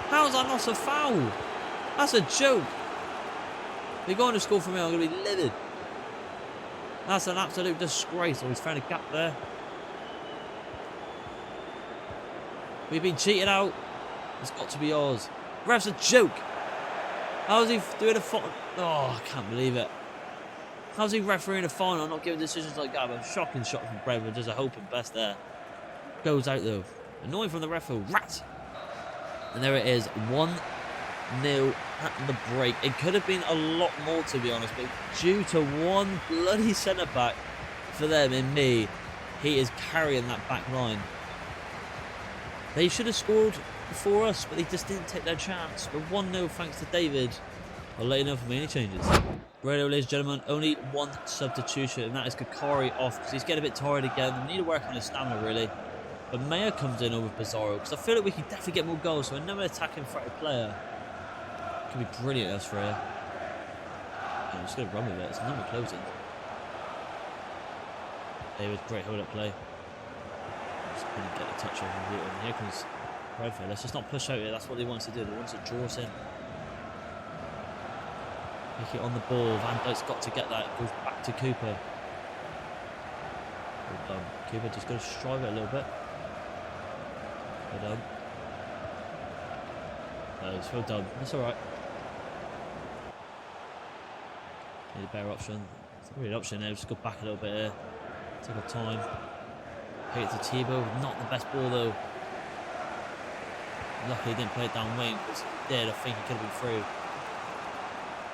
How's that not a foul? That's a joke. If you're going to score from here, I'm going to be livid. That's an absolute disgrace. Oh, he's found a gap there. We've been cheated out. It's got to be ours. Ref's a joke. How's he doing a final? Oh, I can't believe it. How's he refereeing a final and not giving decisions like that? A shocking shot from Brentford. Just a hope and best there. Goes out though. Annoying from the ref. Rat. And there it is. 1-0 at the break. It could have been a lot more, to be honest, but due to one bloody centre back for them in me, he is carrying that back line. They should have scored before us, but they just didn't take their chance. But 1-0 thanks to David. I'll let you know if any changes. Radio, ladies and gentlemen, only one substitution, and that is Kakari off because he's getting a bit tired again. We need to work on his stamina, really. But Mayer comes in over Pizarro because I feel like we can definitely get more goals. So another attacking threatened player could be brilliant as for here. I'm just going to run with it. It's not closing. David, great hold up play. Just couldn't get a touch on him. And here comes Brentford. Let's just not push out here. That's what they want to do. They want to draw us in. Make it on the ball. Van Dijk's got to get that. It goes back to Cooper. Well done. Cooper just got to strive it a little bit. Well done. No, it's well done. That's alright. Need a better option. It's not really an option there. Just go back a little bit here. Take our time. Hit it to Tebow. Not the best ball though. Luckily he didn't play it down wing, because if he did, I think he could have been through.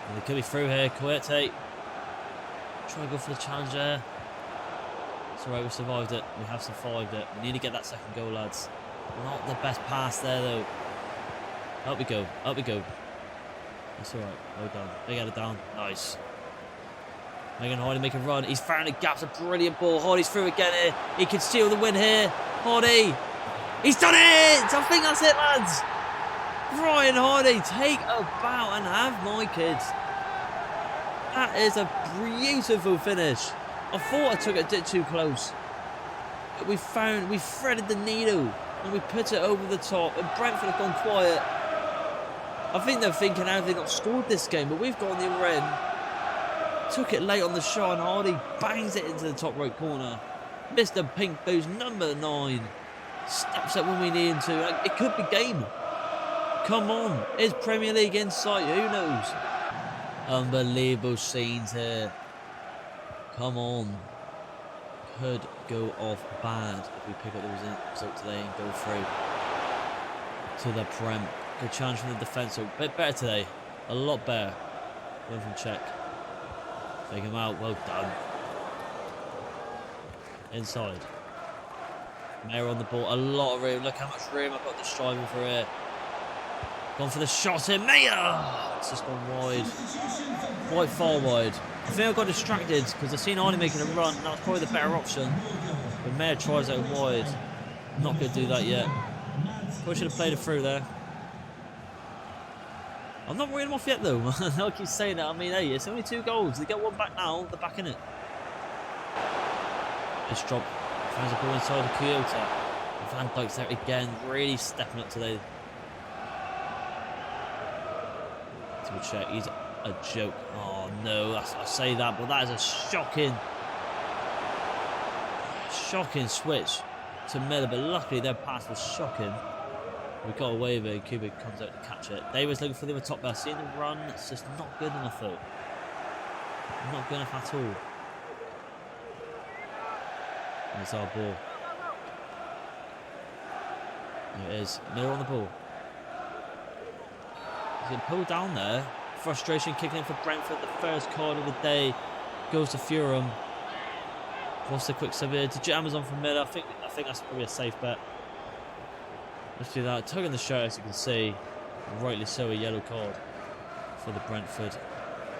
And they could be through here. Coerte. Try and go for the challenge there. It's alright, we survived it. We have survived it. We need to get that second goal, lads. Not the best pass there though. Up we go. Up we go. That's alright. Well done. They got it down. Nice. Megan Hardy make a run. He's found a gap. It's a brilliant ball. Hardy's through again here. He can steal the win here. Hardy. He's done it! I think that's it, lads. Ryan Hardy, take a bow and have my kids. That is a beautiful finish. I thought I took it a bit too close. But we threaded the needle and we put it over the top, and Brentford have gone quiet. I think they're thinking, how have they not scored this game? But we've gone the other end. Took it late on the shot, and Hardy bangs it into the top right corner. Mr. Pink Boots, number 9. Steps up when we need him to. It could be game. Come on. Is Premier League in sight? Who knows? Unbelievable scenes here. Come on. Could go off bad if we pick up the result today and go through to the Prem. Good challenge from the defence. A bit better today. A lot better. One from Czech. Take him out. Well done. Inside. Mayer on the ball. A lot of room. Look how much room I've got to strive for here. Gone for the shot here. Mayer! It's just gone wide. Quite far wide. I think I got distracted because I seen Arnie making a run. That was probably the better option. But Mayer tries out wide. Not going to do that yet. Probably should have played it through there. I'm not writing him off yet though. I keep saying that. I mean, hey, it's only 2 goals. They get one back now. They're back in it. Just drop. Finds the ball inside the Kyoto. Van Dijk's there again. Really stepping up today. To check. He's a joke. Oh no, I say that, but that is a shocking switch to Miller. But luckily their pass was shocking. We got away with it. Kubrick comes out to catch it. David's looking for the other top bar. Seeing the run, it's just not good enough though. Not good enough at all. And it's our ball. There it is. Miller on the ball. He's getting pulled down there. frustration kicking in for Brentford. The first card of the day goes to Furum. What's the quick sub here? To Amazon from Miller. I think that's probably a safe bet. Let's do that. Tugging the shirt, as you can see. Rightly so, a yellow card for the Brentford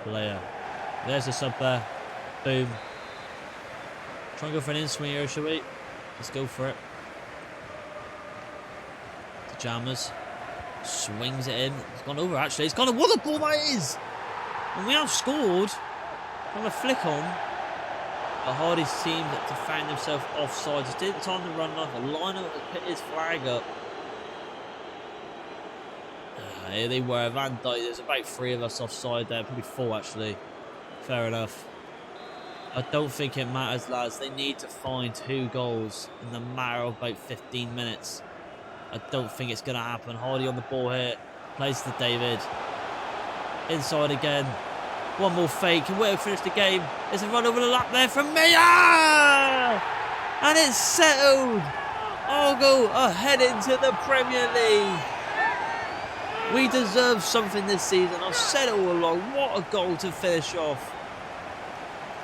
player. There's the sub there. Boom. Try and go for an in-swing here, shall we? Let's go for it. The Jammers. Swings it in. It's gone over, actually. It's gone over. What a ball that is! And we have scored from a flick on. But Hardy seemed to find himself offside. Just didn't time the run off. A liner to put his flag up. Here they were. Van Dijk. There's about 3 of us offside there. Probably 4, actually. Fair enough. I don't think it matters, lads. They need to find 2 goals in the matter of about 15 minutes. I don't think it's going to happen. Hardy on the ball here. Plays to David. Inside again. One more fake. And we'll finish the game. There's a run over the lap there from Mia! And it's settled. Argyle are heading to the Premier League. We deserve something this season. I've said it all along. What a goal to finish off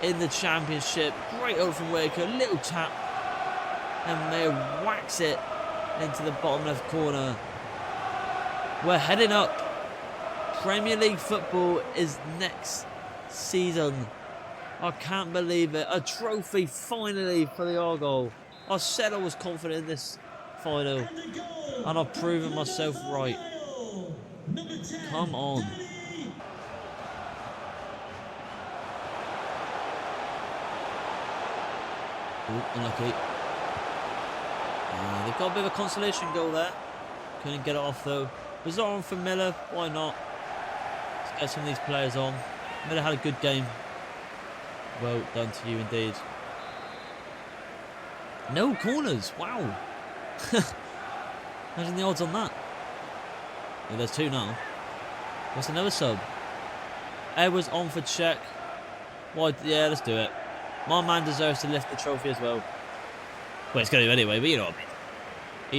in the Championship. Great hold from Waker. Little tap. And Mayer whacks it into the bottom left corner. We're heading up. Premier League football is next season. I can't believe it. A trophy finally for the Argyle. I said I was confident in this final. And I've proven myself right. Come on. Ooh, unlucky. They've got a bit of a consolation goal there. Couldn't get it off though. Bizarre on for Miller. Why not? Let's get some of these players on. Miller had a good game. Well done to you indeed. No corners. Wow. Imagine the odds on that. Well, there's 2 now. What's another sub? Edwards on for check. Why? Yeah, let's do it. My man deserves to lift the trophy as well. Well, it's going to anyway, but you know what I mean.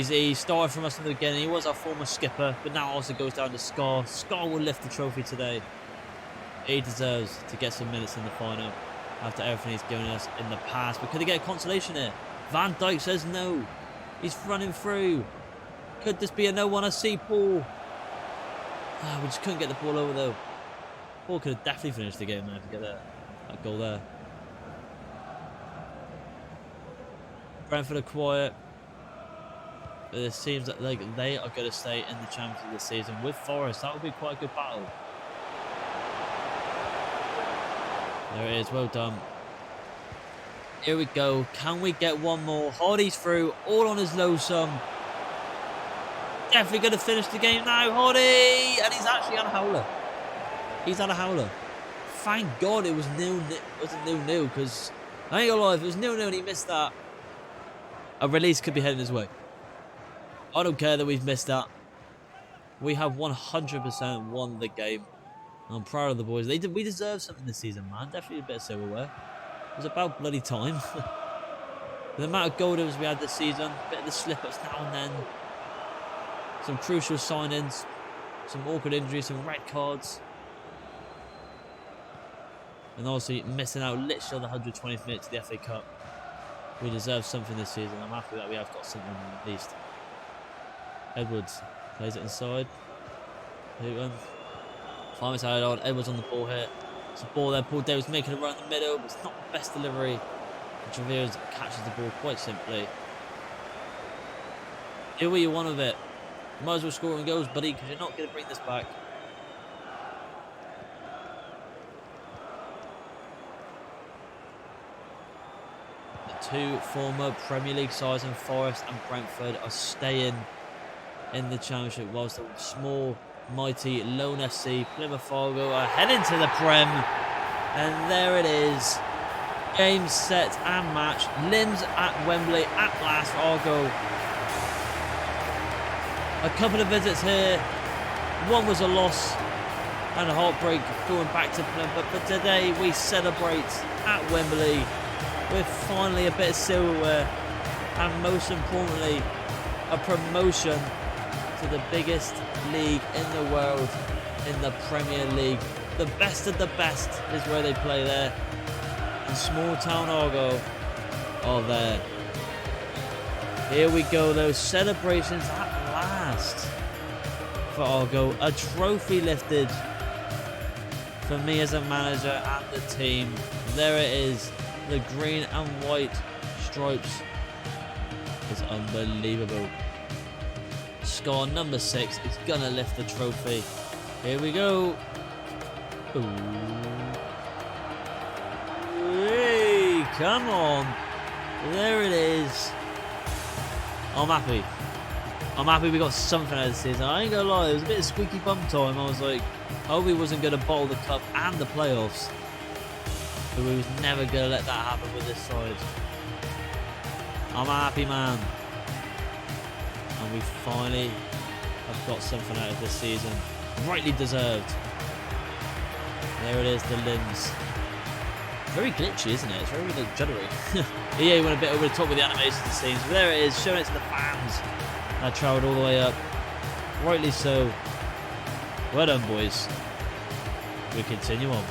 He started from us in the beginning. He was our former skipper, but now also goes down to Scar. Scar will lift the trophy today. He deserves to get some minutes in the final after everything he's given us in the past. But could he get a consolation here? Van Dijk says no. He's running through. Could this be a no-one? I see Paul. We just couldn't get the ball over though. Paul could have definitely finished the game there if we get that goal there. Brentford are quiet. But it seems that they are going to stay in the Championship this season with Forest. That would be quite a good battle. There it is. Well done. Here we go. Can we get one more? Hardy's through. All on his low sum. Definitely going to finish the game now. Hardy! And he's actually on a howler. He's on a howler. Thank God it was nil-nil. It wasn't nil-nil because I ain't gonna lie, if it was nil-nil and he missed that, a release could be heading his way. I don't care that we've missed that. We have 100% won the game. I'm proud of the boys. We deserve something this season, man. Definitely a bit of silverware. It was about bloody time. The amount of goal we had this season, a bit of the slip-ups now and then. Some crucial signings, some awkward injuries, some red cards. And obviously missing out literally on the 120th minute to the FA Cup. We deserve something this season. I'm happy that we have got something at least. Edwards plays it inside. Hooton. Finds it on. Edwards on the ball here. It's a ball there. Paul Davis making a run in the middle, but it's not the best delivery. Traveers catches the ball quite simply. Do what you want with it. You might as well score and goals, buddy, because you're not going to bring this back. The 2 former Premier League sides in Forest and Brentford are staying in the Championship, whilst the small, mighty Lone FC Plymouth Argyle are heading to the Prem. And there it is. Game, set and match. Limbs at Wembley at last. Argyle. A couple of visits here. One was a loss and a heartbreak going back to Plymouth. But today we celebrate at Wembley with finally a bit of silverware. And most importantly, a promotion to the biggest league in the world. in the Premier League. The best of the best is where they play there. And small town Argyle are there. Here we go, those celebrations at last for Argyle. A trophy lifted for me as a manager and the team. There it is, the green and white stripes. It's unbelievable. Score number 6 is gonna lift the trophy. Here we go. Ooh. Hey, come on. There it is. I'm happy. I'm happy we got something out of the season. I ain't gonna lie, it was a bit of squeaky bum time. I was like, I hope he wasn't gonna bowl the cup and the playoffs. But we was never gonna let that happen with this side. I'm a happy man. And we finally have got something out of this season. Rightly deserved. There it is, the limbs. Very glitchy, isn't it? It's very like juddery. EA went a bit over the top with the animations and scenes. But there it is, showing it to the fans. That travelled all the way up. Rightly so. Well done, boys. We continue on.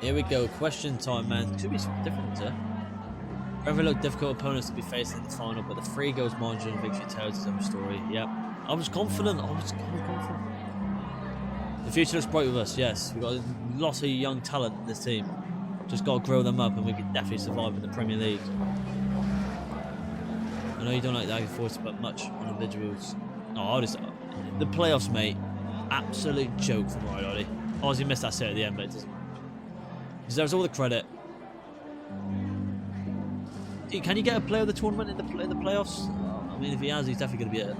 Here we go. Question time, man. Could be something different, sir. Overlooked difficult opponents to be facing in the final, but the 3 goals margin victory tells its own story. Yep. I was confident. I was confident. The future looks bright with us, yes. We've got lots of young talent in this team. Just got to grow them up and we can definitely survive in the Premier League. I know you don't like that force, but much on individuals. Oh, the playoffs, mate. Absolute joke from Ryan Ollie. Obviously missed that set at the end, but it doesn't matter. Deserves all the credit. Can you get a player of the tournament in the playoffs? I mean, if he has, he's definitely going to be it.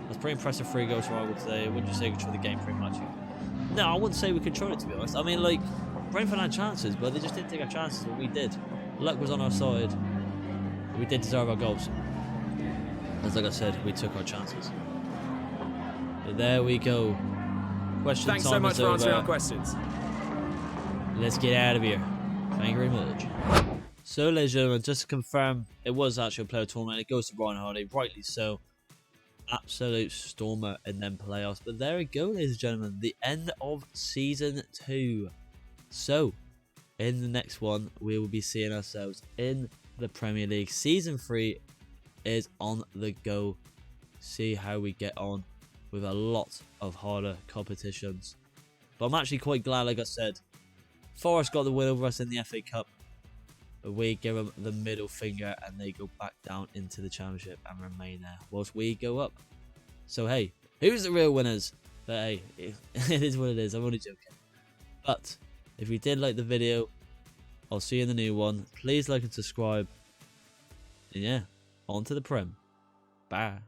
That's pretty impressive 3 goals for I would say. Wouldn't you say control the game pretty much? No, I wouldn't say we controlled it, to be honest. I mean, like, Brentford had chances, but they just didn't take our chances, but we did. Luck was on our side. We did deserve our goals. As like I said, we took our chances. But there we go. Question Thanks time so much is for answering over. our questions. Let's get out of here. Thank you very much. So, ladies and gentlemen, just to confirm, it was actually a player tournament. It goes to Brian Hardy, rightly so. Absolute stormer in them playoffs. But there we go, ladies and gentlemen. The end of Season 2. So, in the next one, we will be seeing ourselves in the Premier League. Season 3 is on the go. See how we get on with a lot of harder competitions. But I'm actually quite glad, like I said, Forest got the win over us in the FA Cup. But we give them the middle finger and they go back down into the Championship and remain there whilst we go up. So hey, who's the real winners? But hey, it is what it is. I'm only joking. But if you did like the video, I'll see you in the new one. Please like and subscribe. And yeah, on to the Prem. Bye.